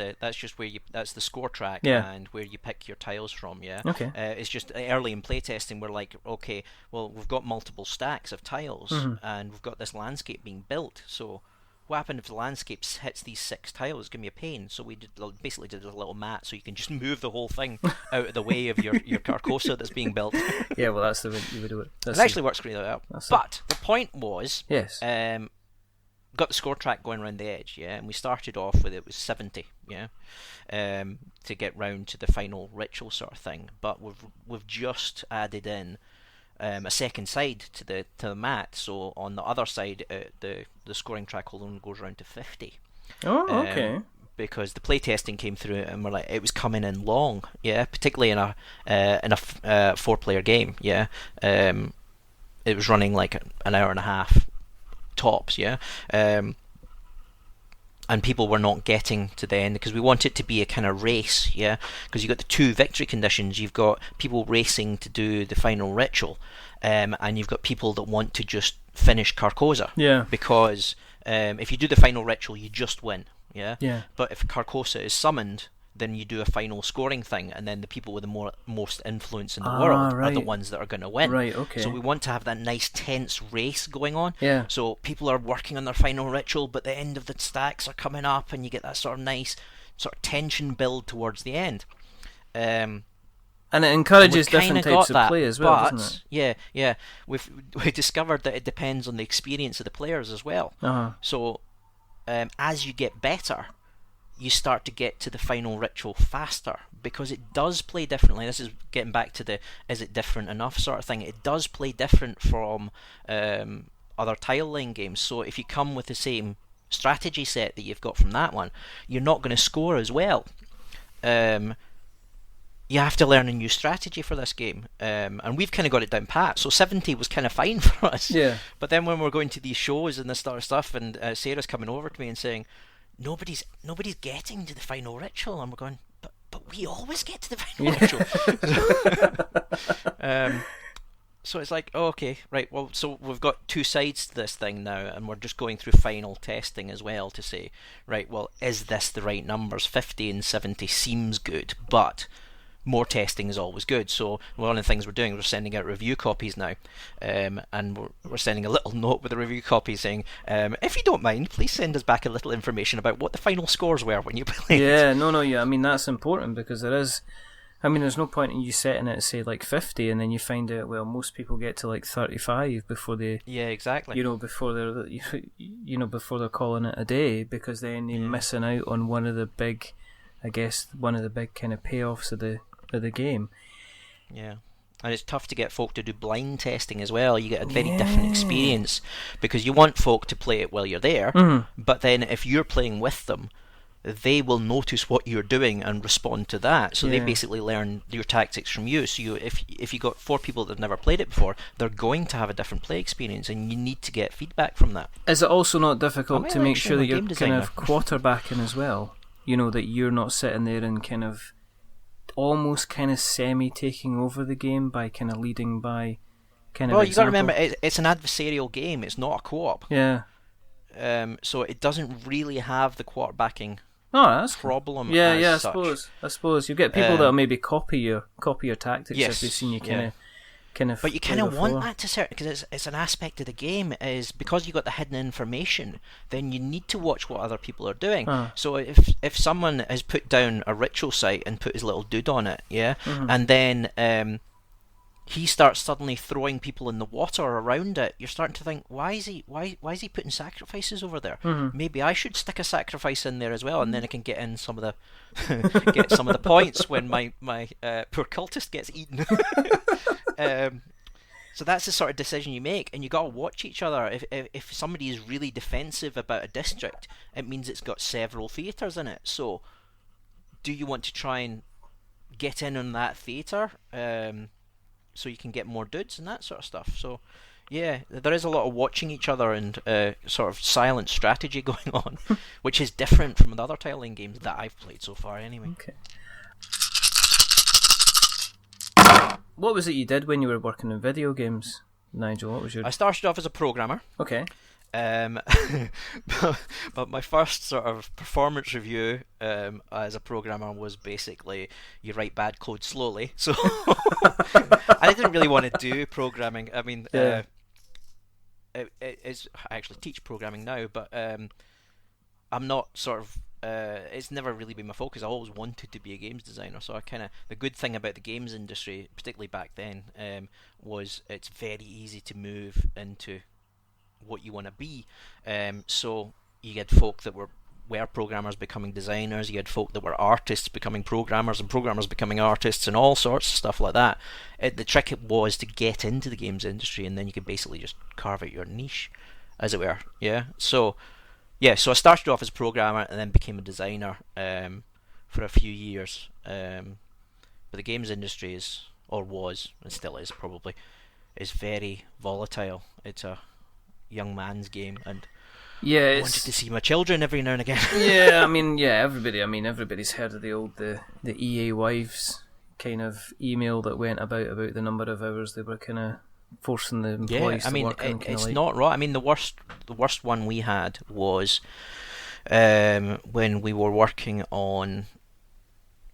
where that's the score track and where you pick your tiles from. Yeah. Okay. It's just early in playtesting we're like, okay, well we've got multiple stacks of tiles and we've got this landscape being built, so what happened if the landscape hits these 6 tiles? It's going to be a pain. So we basically did a little mat so you can just move the whole thing out of the way of your Carcosa that's being built. Yeah, well, that's the way you would do it. It actually works really well. But the point was, yes, got the score track going around the edge, yeah, and we started off with it was 70, yeah, to get round to the final ritual sort of thing. But we've just added in a second side to the mat, so on the other side the scoring track only goes around to 50. Oh, okay. Because the playtesting came through and we're like, it was coming in long, yeah, particularly in a 4-player game, yeah. It was running like an hour and a half tops, yeah. And people were not getting to the end because we want it to be a kind of race, yeah. Because you've got the 2 victory conditions. You've got people racing to do the final ritual, and you've got people that want to just finish Carcosa. Yeah. Because if you do the final ritual, you just win, yeah. Yeah. But if Carcosa is summoned, then you do a final scoring thing, and then the people with the most influence in the world are the ones that are going to win. Right, okay. So we want to have that nice tense race going on. Yeah. So people are working on their final ritual, but the end of the stacks are coming up, and you get that sort of nice sort of tension build towards the end. And it encourages different types of play as well, doesn't it? Yeah. We discovered that it depends on the experience of the players as well. Uh-huh. So as you get better, you start to get to the final ritual faster because it does play differently. This is getting back to the is it different enough sort of thing. It does play different from other tile laying games. So if you come with the same strategy set that you've got from that one, you're not going to score as well. You have to learn a new strategy for this game, and we've kind of got it down pat. So 70 was kind of fine for us. Yeah. But then when we're going to these shows and this sort of stuff, and Sarah's coming over to me and saying, nobody's getting to the final ritual, and we're going, but we always get to the final ritual. So it's like, oh, okay, right, well, so we've got 2 sides to this thing now, and we're just going through final testing as well to say, right, well, is this the right numbers? 50 and 70 seems good, but more testing is always good. So one of the things we're doing, we're sending out review copies now, and we're sending a little note with a review copy saying, if you don't mind, please send us back a little information about what the final scores were when you played. Yeah, yeah. I mean, that's important because there's no point in you setting it to say like 50 and then you find out, well, most people get to like 35 before they... Yeah, exactly. Before they're calling it a day, because then they're missing out on one of the big kind of payoffs of the game. Yeah. And it's tough to get folk to do blind testing as well. You get a very different experience because you want folk to play it while you're there, but then if you're playing with them, they will notice what you're doing and respond to that. So they basically learn your tactics from you. So if you got 4 people that have never played it before, they're going to have a different play experience, and you need to get feedback from that. Is it also not difficult to make sure that you're kind of quarterbacking as well? That you're not sitting there and kind of almost kind of semi-taking over the game by kind of leading by kind of Well, you got to remember, it's an adversarial game. It's not a co-op. Yeah. So it doesn't really have the quarterbacking problem. I suppose you get people that'll maybe copy your tactics if they've seen you kind of. But you kind of want that to certain, because it's an aspect of the game, is because you got the hidden information, then you need to watch what other people are doing. So if someone has put down a ritual site and put his little dude on it, and then he starts suddenly throwing people in the water around it, you're starting to think, why is he putting sacrifices over there? Maybe I should stick a sacrifice in there as well, and then I can get in some of the points when my poor cultist gets eaten. So that's the sort of decision you make, and you got to watch each other. If somebody is really defensive about a district, it means it's got several theatres in it. So do you want to try and get in on that theatre? So you can get more dudes and that sort of stuff. So, yeah, there is a lot of watching each other and sort of silent strategy going on, which is different from the other tiling games that I've played so far anyway. Okay. What was it you did when you were working in video games, Nigel? What was your... I started off as a programmer. Okay. But my first sort of performance review as a programmer was basically you write bad code slowly. So I didn't really want to do programming. I mean, I actually teach programming now, but I'm not sort of. It's never really been my focus. I always wanted to be a games designer, so the good thing about the games industry, particularly back then, was it's very easy to move into what you want to be. So you had folk that were programmers becoming designers, you had folk that were artists becoming programmers, and programmers becoming artists, and all sorts of stuff like that. The trick was to get into the games industry, and then you could basically just carve out your niche, as it were. So I started off as a programmer and then became a designer for a few years. But the games industry was, and still is probably, is very volatile. It's a young man's game, and I wanted to see my children every now and again. Everybody's heard of the EA wives kind of email that went about the number of hours they were kind of forcing the employees to work. It's not right. I mean, the worst one we had was when we were working on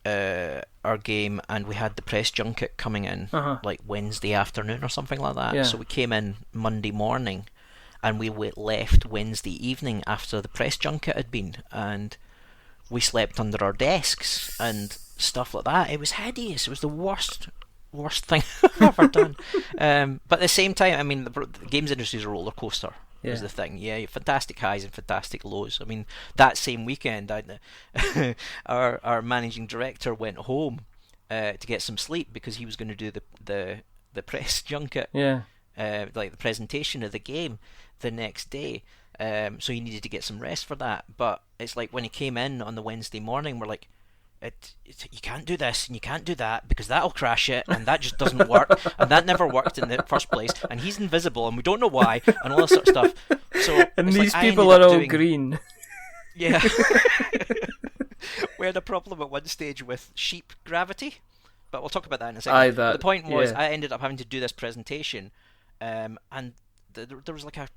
our game, and we had the press junket coming in like Wednesday afternoon or something like that. So we came in Monday morning, and we left Wednesday evening after the press junket had been, and we slept under our desks and stuff like that. It was hideous. It was the worst thing I've ever done. But at the same time, I mean, the games industry is a roller coaster. Is the thing. Yeah, fantastic highs and fantastic lows. I mean, that same weekend, our managing director went home to get some sleep because he was going to do the press junket. Like the presentation of the game the next day, so he needed to get some rest for that. But it's like when he came in on the Wednesday morning, we're like, you can't do this and you can't do that because that'll crash it, and that just doesn't work, and that never worked in the first place, and he's invisible and we don't know why, and all that sort of stuff. So and these people are all green. Yeah. We had a problem at one stage with sheep gravity, but we'll talk about that in a second. The point was, I ended up having to do this presentation, and there was like a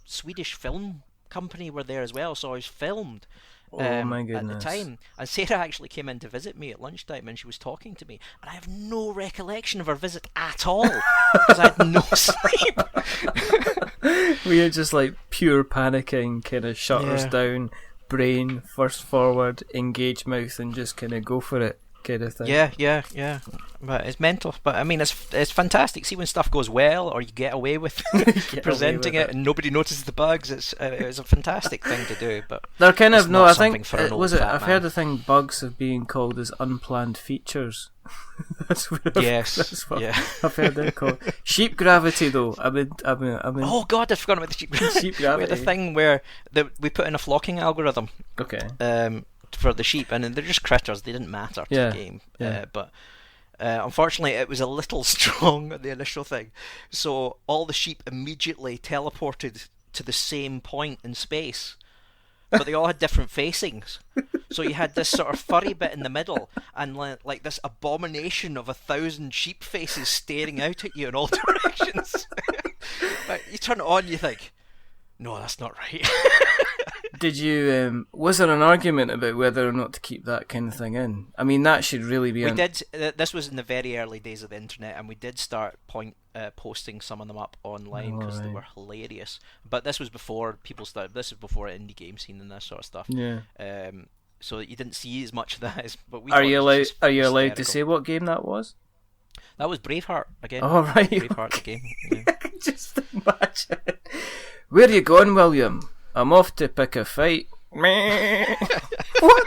Swedish film company were there as well, so I was filmed, Oh my at the goodness. time. And Sarah actually came in to visit me at lunchtime, and she was talking to me, and I have no recollection of her visit at all because I had no sleep. We are just like pure panicking, kind of shutters down, brain first forward, engage mouth, and just kind of go for it, kind of thing. Yeah. But it's mental. But I mean, it's fantastic. See when stuff goes well, or you get away with presenting it, and nobody notices the bugs. It's a fantastic thing to do. But they're kind of not I something think for an old was it. fat I've man. heard the thing bugs have been called as unplanned features. That's what that's what I've heard them called. Sheep gravity, though. I mean. Oh God, I've forgotten about the sheep gravity. Sheep gravity. We had a thing where we put in a flocking algorithm. Okay. For the sheep, and they're just critters. They didn't matter to the game. But unfortunately, it was a little strong at the initial thing. So all the sheep immediately teleported to the same point in space. But they all had different facings. So you had this sort of furry bit in the middle, and like this abomination of 1,000 sheep faces staring out at you in all directions. Like, you turn it on, you think, no, that's not right. Did you? Was there an argument about whether or not to keep that kind of thing in? I mean, that should really be. We did. This was in the very early days of the internet, and we did start posting some of them up online because they were hilarious. But this was before people started. This was before indie game scene and this sort of stuff. Yeah. So you didn't see as much of that. But we are you allowed? Are you allowed hysterical. to say what game that was? That was Braveheart again. Oh right. Braveheart the game. Yeah. I can just imagine. Where are you going, William? I'm off to pick a fight. What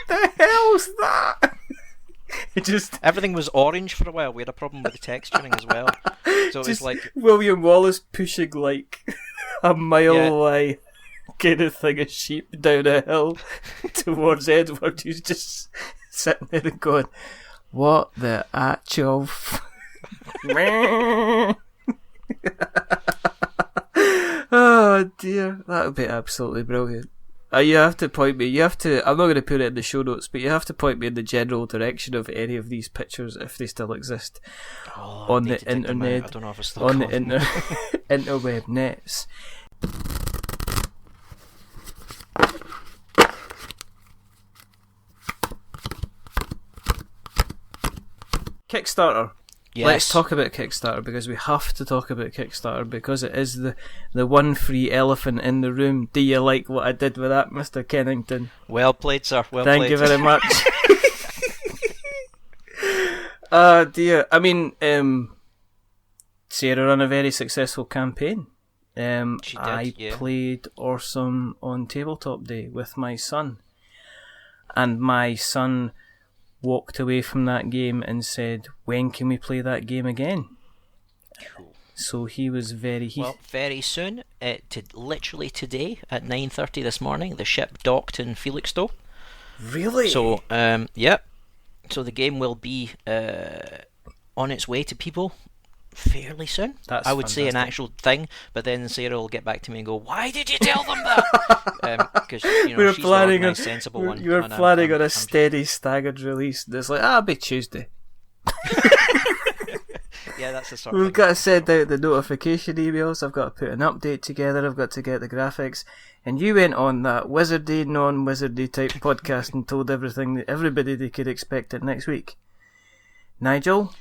the hell's that? It just everything was orange for a while. We had a problem with the texturing as well. So it was like William Wallace pushing like a mile away kind of thing of sheep down a hill towards Edward, who's just sitting there and going, "What the actual?" Oh dear, that would be absolutely brilliant. You have to point me. You have to. I'm not going to put it in the show notes, but you have to point me in the general direction of any of these pictures if they still exist on the internet. I don't know if it's still on the interweb nets. Kickstarter. Yes. Let's talk about Kickstarter, because we have to talk about Kickstarter, because it is the one free elephant in the room. Do you like what I did with that, Mr. Kennington? Well played, sir. Well Thank played. you very much. Oh dear. I mean, Sarah ran a very successful campaign. She did, I played Awesome on Tabletop Day with my son, and my son walked away from that game and said, "When can we play that game again?" Cool. So he was very... Well, very soon, literally today at 9:30 this morning, the ship docked in Felixstowe. Really? So, so the game will be on its way to people fairly soon. That's I would say an actual thing, but then Sarah will get back to me and go, "Why did you tell them that?" Because she's the organised, sensible one. You were planning on a steady, staggered release. It's like, I'll be Tuesday. Yeah, that's the sort of We've thing. got to send out the notification emails. I've got to put an update together. I've got to get the graphics. And you went on that wizardy, non-wizardy type podcast and told everybody they could expect it next week. Nigel?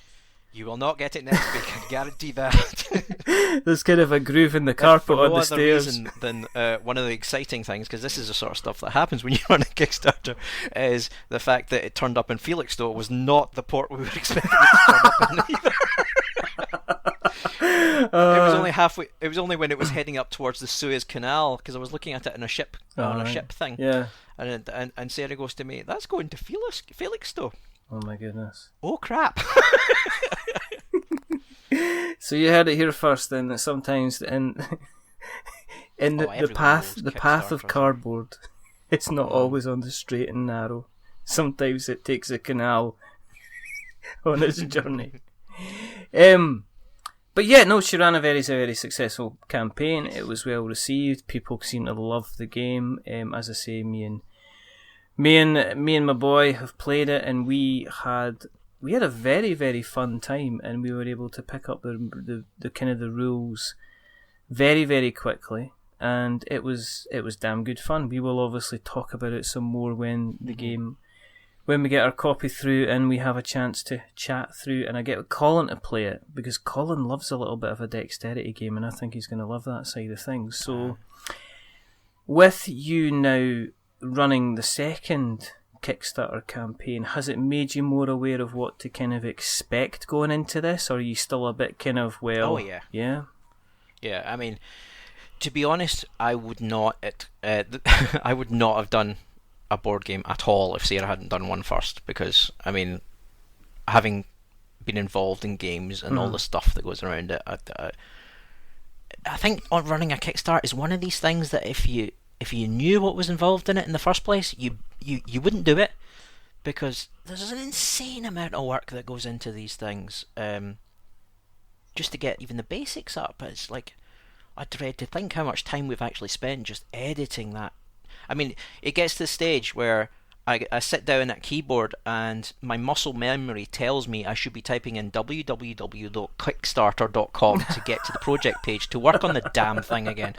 You will not get it next week, I guarantee that. There's kind of a groove in the carpet on the stairs. Reason than one of the exciting things, because this is the sort of stuff that happens when you run a Kickstarter, is the fact that it turned up in Felixstowe was not the port we were expecting it to turn up in either. It was only halfway. It was only when it was heading up towards the Suez Canal, because I was looking at it in a ship on a ship thing. Yeah. And Sarah goes to me, "That's going to Felixstowe." Oh my goodness. Oh crap. So you heard it here first then, that sometimes in the path of cardboard, it's not always on the straight and narrow. Sometimes it takes a canal on its journey. But yeah, no, she ran a very, very successful campaign. It was well received. People seem to love the game. As I say, me and my boy have played it, and we had a very, very fun time, and we were able to pick up the kind of the rules very, very quickly. and it was damn good fun. We will obviously talk about it some more when the game, when we get our copy through and we have a chance to chat through, and I get Colin to play it, because Colin loves a little bit of a dexterity game, and I think he's going to love that side of things. So with you now running the second Kickstarter campaign, has it made you more aware of what to kind of expect going into this, or are you still a bit kind of, well... Oh, yeah. Yeah, I mean, to be honest, I would not I would not have done a board game at all if Sarah hadn't done one first, because, I mean, having been involved in games and all the stuff that goes around it, I think on running a Kickstarter is one of these things that if you knew what was involved in it in the first place, you wouldn't do it, because there's an insane amount of work that goes into these things, just to get even the basics up. It's like, I dread to think how much time we've actually spent just editing that. I mean, it gets to the stage where I sit down at keyboard and my muscle memory tells me I should be typing in www.kickstarter.com to get to the project page to work on the damn thing again.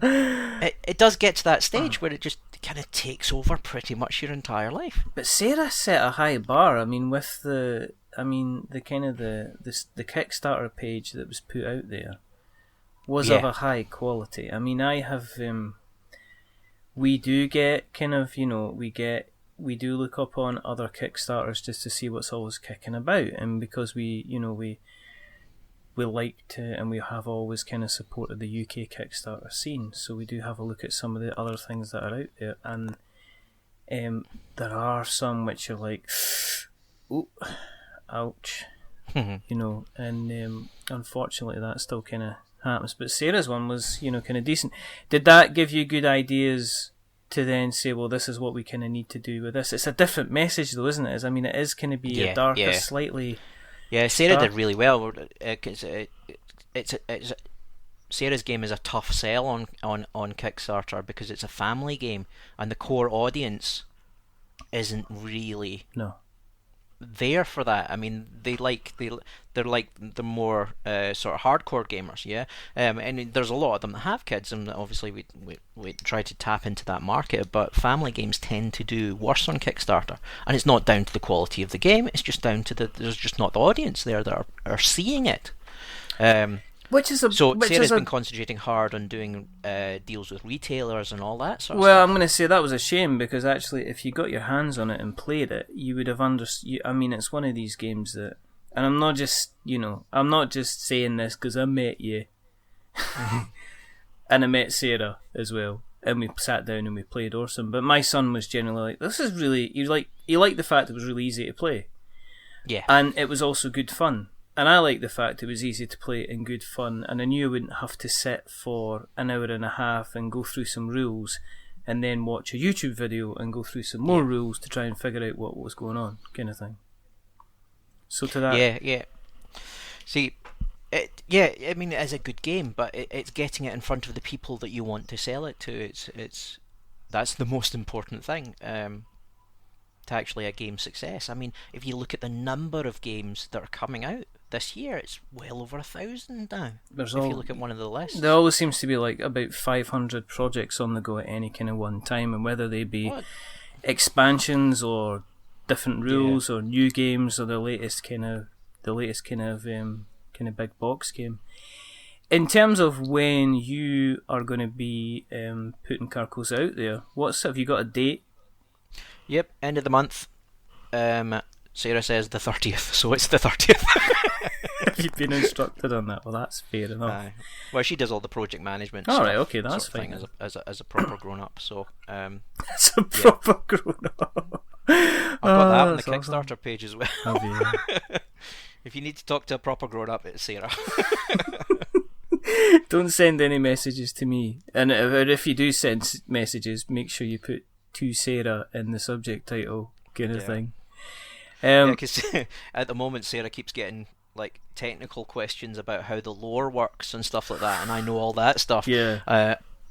It does get to that stage where it just kind of takes over pretty much your entire life. But Sarah set a high bar. I mean, with the Kickstarter page that was put out there was of a high quality. I mean, I have we do get kind of, we do look up on other Kickstarters just to see what's always kicking about, and because we like to, and we have always kind of supported the UK Kickstarter scene, so we do have a look at some of the other things that are out there, and there are some which are like, ooh, ouch, and unfortunately that still kind of happens. But Sarah's one was, kind of decent. Did that give you good ideas to then say, well, this is what we kind of need to do with this? It's a different message though, isn't it? I mean, it is kind of be a darker, slightly... Yeah, Sarah did really well. Sarah's game is a tough sell on Kickstarter, because it's a family game, and the core audience isn't really there for that. I mean, they're the more sort of hardcore gamers, and there's a lot of them that have kids, and obviously we try to tap into that market, but family games tend to do worse on Kickstarter, and it's not down to the quality of the game, it's just down to there's just not the audience there that are seeing it. Sarah's been concentrating hard on doing deals with retailers and all that sort of stuff. Well, I'm going to say that was a shame, because actually if you got your hands on it and played it, you would have understood. I mean, it's one of these games that, and I'm not just saying this because I met you, and I met Sarah as well, and we sat down and we played Orson, but my son was generally like, this is really, he liked the fact it was really easy to play. Yeah. And it was also good fun. And I liked the fact it was easy to play and good fun, and I knew I wouldn't have to sit for an hour and a half and go through some rules and then watch a YouTube video and go through some more rules to try and figure out what was going on, kind of thing. So to that... Yeah. See, I mean, it is a good game, but it's getting it in front of the people that you want to sell it to. That's the most important thing. To actually a game success. I mean, if you look at the number of games that are coming out this year, it's well over 1,000 now. You look at one of the lists, there always seems to be like about 500 projects on the go at any kind of one time, and whether they be expansions or different rules or new games or the latest kind of big box game. In terms of when you are going to be putting Carcosa out there, have you got a date? Yep, end of the month. Sarah says the 30th, so it's the 30th. Have you been instructed on that? Well, that's fair enough. Well, she does all the project management. All right, okay, that's fine. As a proper grown up, so. As a proper grown up. I've got that on the Kickstarter page as well. Have you? If you need to talk to a proper grown up, it's Sarah. Don't send any messages to me, and if you do send messages, make sure you put to Sarah in the subject title, kind of thing. Because at the moment Sarah keeps getting like technical questions about how the lore works and stuff like that, and I know all that stuff.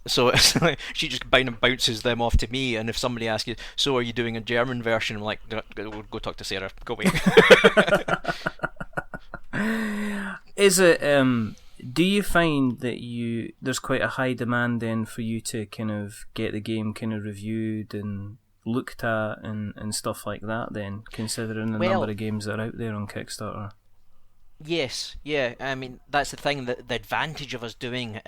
So it's like she just bounces them off to me, and if somebody asks you, so are you doing a German version? I'm like, go talk to Sarah. Go away. Is it Do you find that there's quite a high demand then for you to kind of get the game kind of reviewed and looked at and stuff like that then, considering the number of games that are out there on Kickstarter? Yes, yeah. I mean, that's the thing, that the advantage of us doing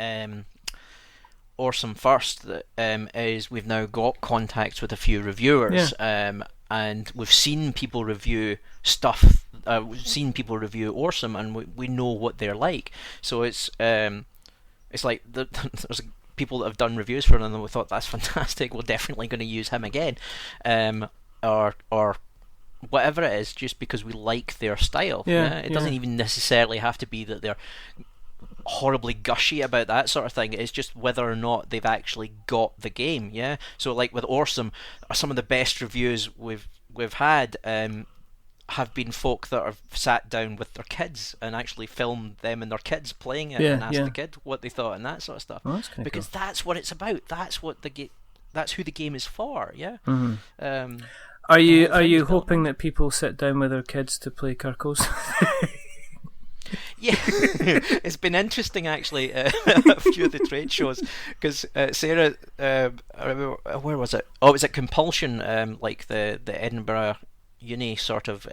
Awesome first is we've now got contacts with a few reviewers, and we've seen people review stuff. We've seen people review Awesome, and we know what they're like. So it's like there's people that have done reviews for them, and we thought that's fantastic. We're definitely going to use him again, or whatever it is, just because we like their style. It doesn't even necessarily have to be that they're horribly gushy about that sort of thing. It's just whether or not they've actually got the game. Yeah. So like with Awesome, some of the best reviews we've had have been folk that have sat down with their kids and actually filmed them and their kids playing it and asked the kid what they thought and that sort of stuff. Oh, because cool. That's what it's about. That's what that's who the game is for. Yeah. Mm-hmm. Are you hoping that people sit down with their kids to play Carcosa? Yeah, it's been interesting actually. A few of the trade shows, because Sarah, where was it? Oh, it was at Compulsion, like the Edinburgh Uni sort of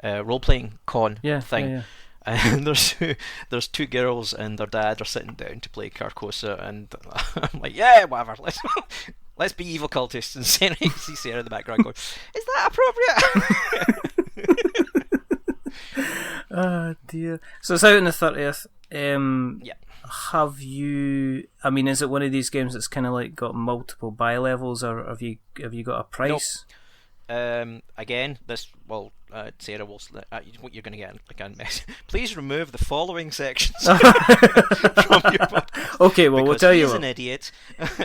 role playing con thing. Yeah. And there's two girls and their dad are sitting down to play Carcosa, and I'm like, yeah, whatever. Let's be evil cultists. And Sarah, you see Sarah in the background going, is that appropriate? Oh dear. So it's out on the 30th. Have you? I mean, is it one of these games that's kind of like got multiple buy levels, or have you got a price? Nope. Again, Sarah will. What you're going to get? Again, please remove the following sections from your book. Okay, well, we'll tell you. He's an idiot.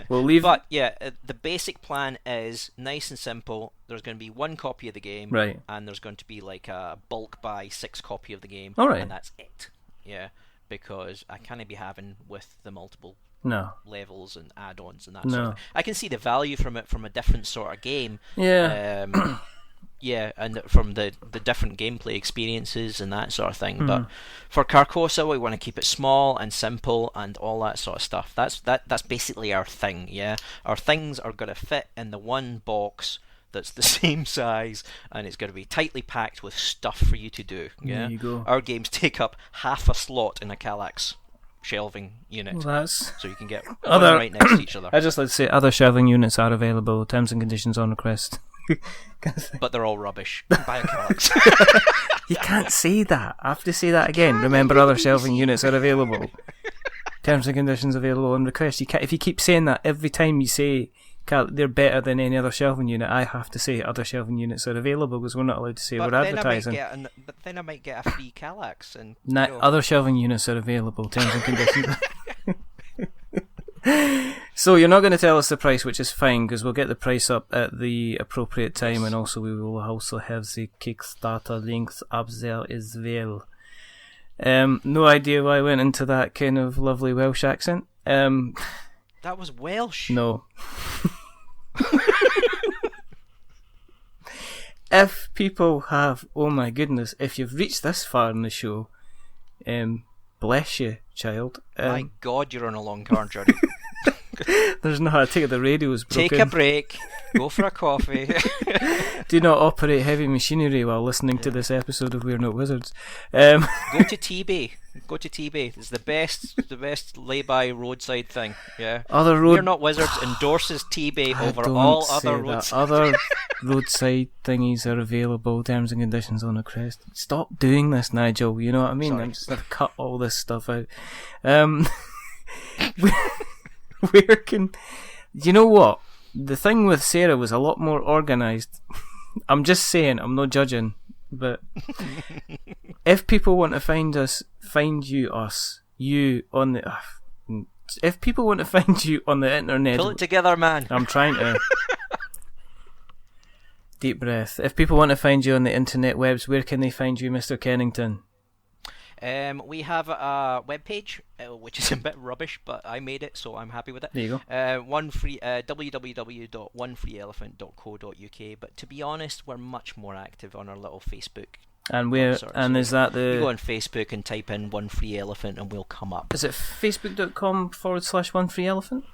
We'll leave. But yeah, the basic plan is nice and simple. There's going to be one copy of the game, right? And there's going to be like a bulk buy 6 copy of the game, all right, and that's it. Yeah, because I can't be having with the multiple levels and add-ons and that sort of thing. I can see the value from it from a different sort of game. Yeah. And from the different gameplay experiences and that sort of thing. But for Carcosa, we want to keep it small and simple and all that sort of stuff. That's basically our thing. Yeah, our things are going to fit in the one box that's the same size, and it's going to be tightly packed with stuff for you to do. Yeah, there you go. Our games take up half a slot in a Kallax shelving unit, so you can get one right next to each other. I just like to say other shelving units are available. Terms and conditions on request. But they're all rubbish. Buy a Kallax. You can't say that. I have to say that again. Remember, other shelving units are available. Terms and conditions available on request. You can't, if you keep saying that every time you say they're better than any other shelving unit, I have to say other shelving units are available, because we're not allowed to say we're advertising. But then I might get a free Kallax. And other shelving units are available. Terms and conditions. So you're not going to tell us the price, which is fine, because we'll get the price up at the appropriate time, and also we will also have the Kickstarter links up there as well. No idea why I went into that kind of lovely Welsh accent. That was Welsh. No. If people have, oh my goodness, if you've reached this far in the show, bless you, child. My God, you're on a long car journey. There's no, I take it the radio's broken. Take a break, go for a coffee. Do not operate heavy machinery while listening to this episode of We're Not Wizards. Go to T-Bay. Go to T-Bay. It's the best lay-by roadside thing. Yeah. We're Not Wizards endorses T-Bay over all other roadside. Other roadside thingies are available. Terms and conditions on the crest. Stop doing this, Nigel. You know what I mean? I'm just gonna cut all this stuff out. Where can... You know what? The thing with Sarah was a lot more organised. I'm just saying, I'm not judging, but if people want to find you on the... if people want to find you on the internet... Pull it together, man. I'm trying to. Deep breath. If people want to find you on the internet webs, where can they find you, Mr. Kennington? We have a webpage, which is a bit rubbish, but I made it, so I'm happy with it. There you go. www.onefreeelephant.co.uk. But to be honest, we're much more active on our little Facebook And where? And is that the? You go on Facebook and type in One Free Elephant, and we'll come up. Is it facebook.com/One Free Elephant?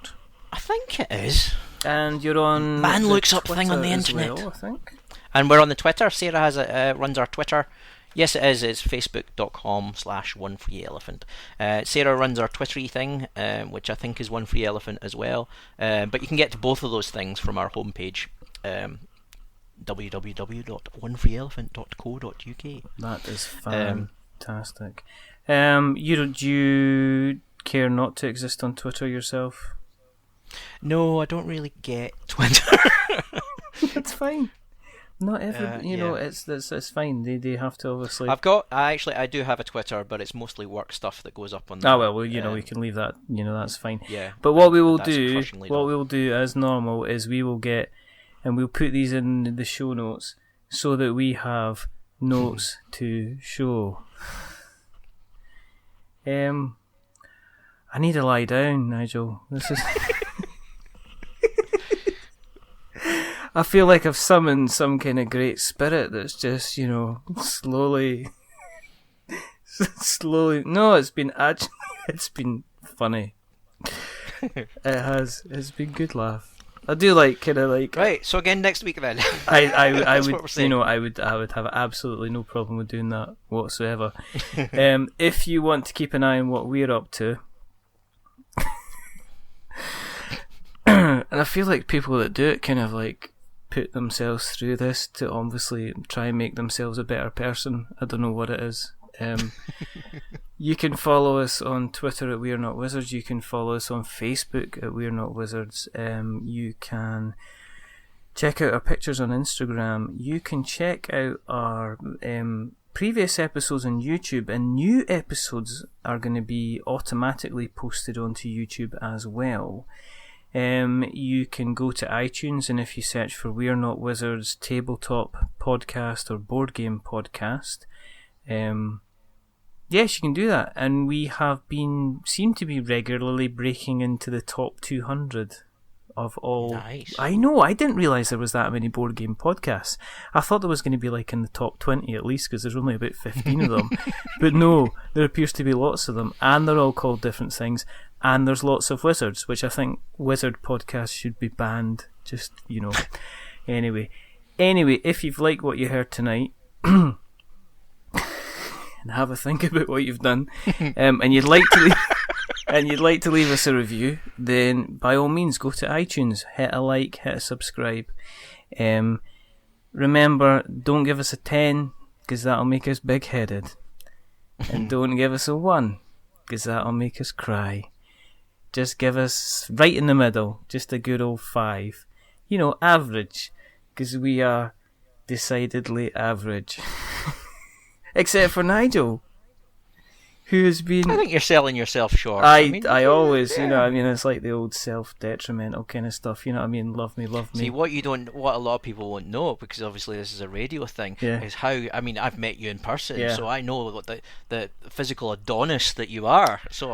I think it is. And you're on. Man looks up Twitter thing on the internet. well, I think. And we're on the Twitter. Sarah has runs our Twitter. Yes, it is. It's facebook.com/One Free Elephant. Sarah runs our Twittery thing, which I think is One Free Elephant as well. But you can get to both of those things from our homepage. www.onefreeelephant.co.uk. That is fantastic. Do you care not to exist on Twitter yourself? No, I don't really get Twitter. That's fine. Not every, it's fine. They have to obviously. I do have a Twitter, but it's mostly work stuff that goes up on there. Oh well, we can leave that. That's fine. Yeah. But what we will do as normal is we will get. And we'll put these in the show notes so that we have notes to show. I need to lie down, Nigel. This is. I feel like I've summoned some kind of great spirit that's just, slowly. No, it's been funny. It has. It's been good laugh. I do right. So again next week then. I would have absolutely no problem with doing that whatsoever. If you want to keep an eye on what we're up to, and I feel like people that do it kind of like put themselves through this to obviously try and make themselves a better person. I don't know what it is. You can follow us on Twitter at We're Not Wizards. You can follow us on Facebook at We're Not Wizards. You can check out our pictures on Instagram. You can check out our previous episodes on YouTube, and new episodes are going to be automatically posted onto YouTube as well. You can go to iTunes, and if you search for We're Not Wizards Tabletop Podcast or Board Game Podcast, yes, you can do that. And we seem to be regularly breaking into the top 200 of all. Nice. I know, I didn't realise there was that many board game podcasts. I thought there was going to be like in the top 20 at least, because there's only about 15 of them. But no, there appears to be lots of them, and they're all called different things, and there's lots of wizards, which I think wizard podcasts should be banned. Just, Anyway, if you've liked what you heard tonight, and have a think about what you've done, and you'd like to leave us a review, then by all means go to iTunes, hit a like, hit a subscribe. Remember, don't give us a 10 because that'll make us big-headed, and don't give us a 1 because that'll make us cry. Just give us right in the middle, just a good old 5. Average, because we are decidedly average. Except for Nigel, who has been... I think you're selling yourself short. I always, it's like the old self-detrimental kind of stuff, Love me. See, what a lot of people won't know, because obviously this is a radio thing, is how, I've met you in person, so I know what the physical Adonis that you are. So,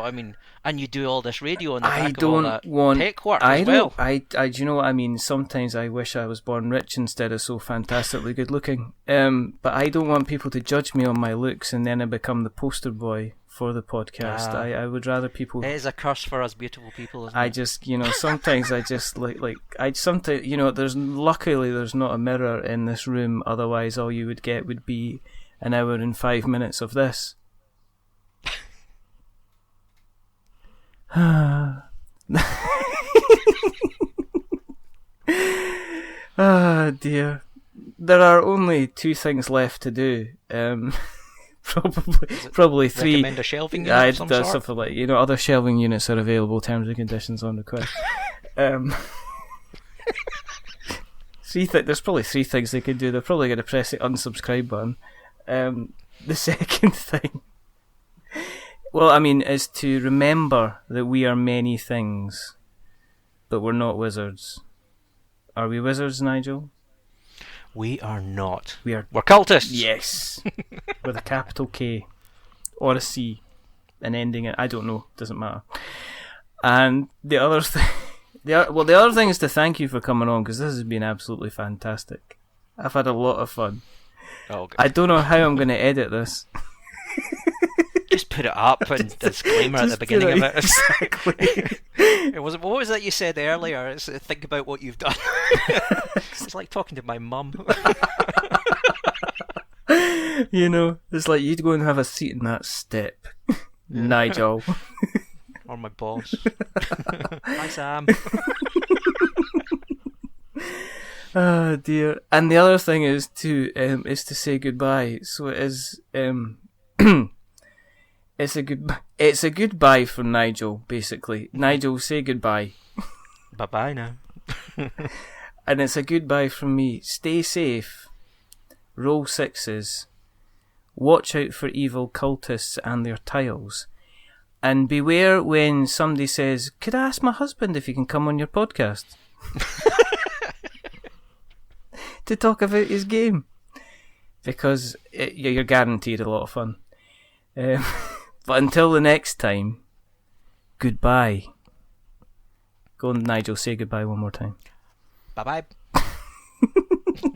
and you do all this radio on the back of all that tech work as well. Do you know what I mean? Sometimes I wish I was born rich instead of so fantastically good looking. But I don't want people to judge me on my looks and then I become the poster boy for the podcast. I would rather people... It is a curse for us beautiful people, isn't it? I just, sometimes I just luckily there's not a mirror in this room, otherwise all you would get would be an hour and 5 minutes of this. Dear. There are only 2 things left to do. Probably 3. Recommend a shelving unit of some sort? Something like, other shelving units are available, terms and conditions on request. 3 there's probably 3 things they could do. They're probably going to press the unsubscribe button. The second thing, is to remember that we are many things, but we're not wizards. Are we wizards, Nigel? We are not. We're cultists. Yes, with a capital K or a C, and ending it. I don't know. Doesn't matter. And the other thing, the other thing is to thank you for coming on, because this has been absolutely fantastic. I've had a lot of fun. Oh, good. I don't know how I'm going to edit this. Just put it up and disclaimer at the beginning of it. Exactly. What was that you said earlier? It's think about what you've done. It's like talking to my mum. You know, it's like you'd go and have a seat in that step, Nigel. Or my boss. Hi, Sam. Oh dear. And the other thing is to say goodbye. So it is it's a goodbye from Nigel, basically. Nigel, say goodbye. Bye bye now. And it's a goodbye from me. Stay safe. Roll sixes. Watch out for evil cultists and their tiles. And beware when somebody says, "Could I ask my husband if he can come on your podcast?" To talk about his game. Because you're guaranteed a lot of fun. But until the next time, goodbye. Go on, Nigel, say goodbye one more time. Bye bye.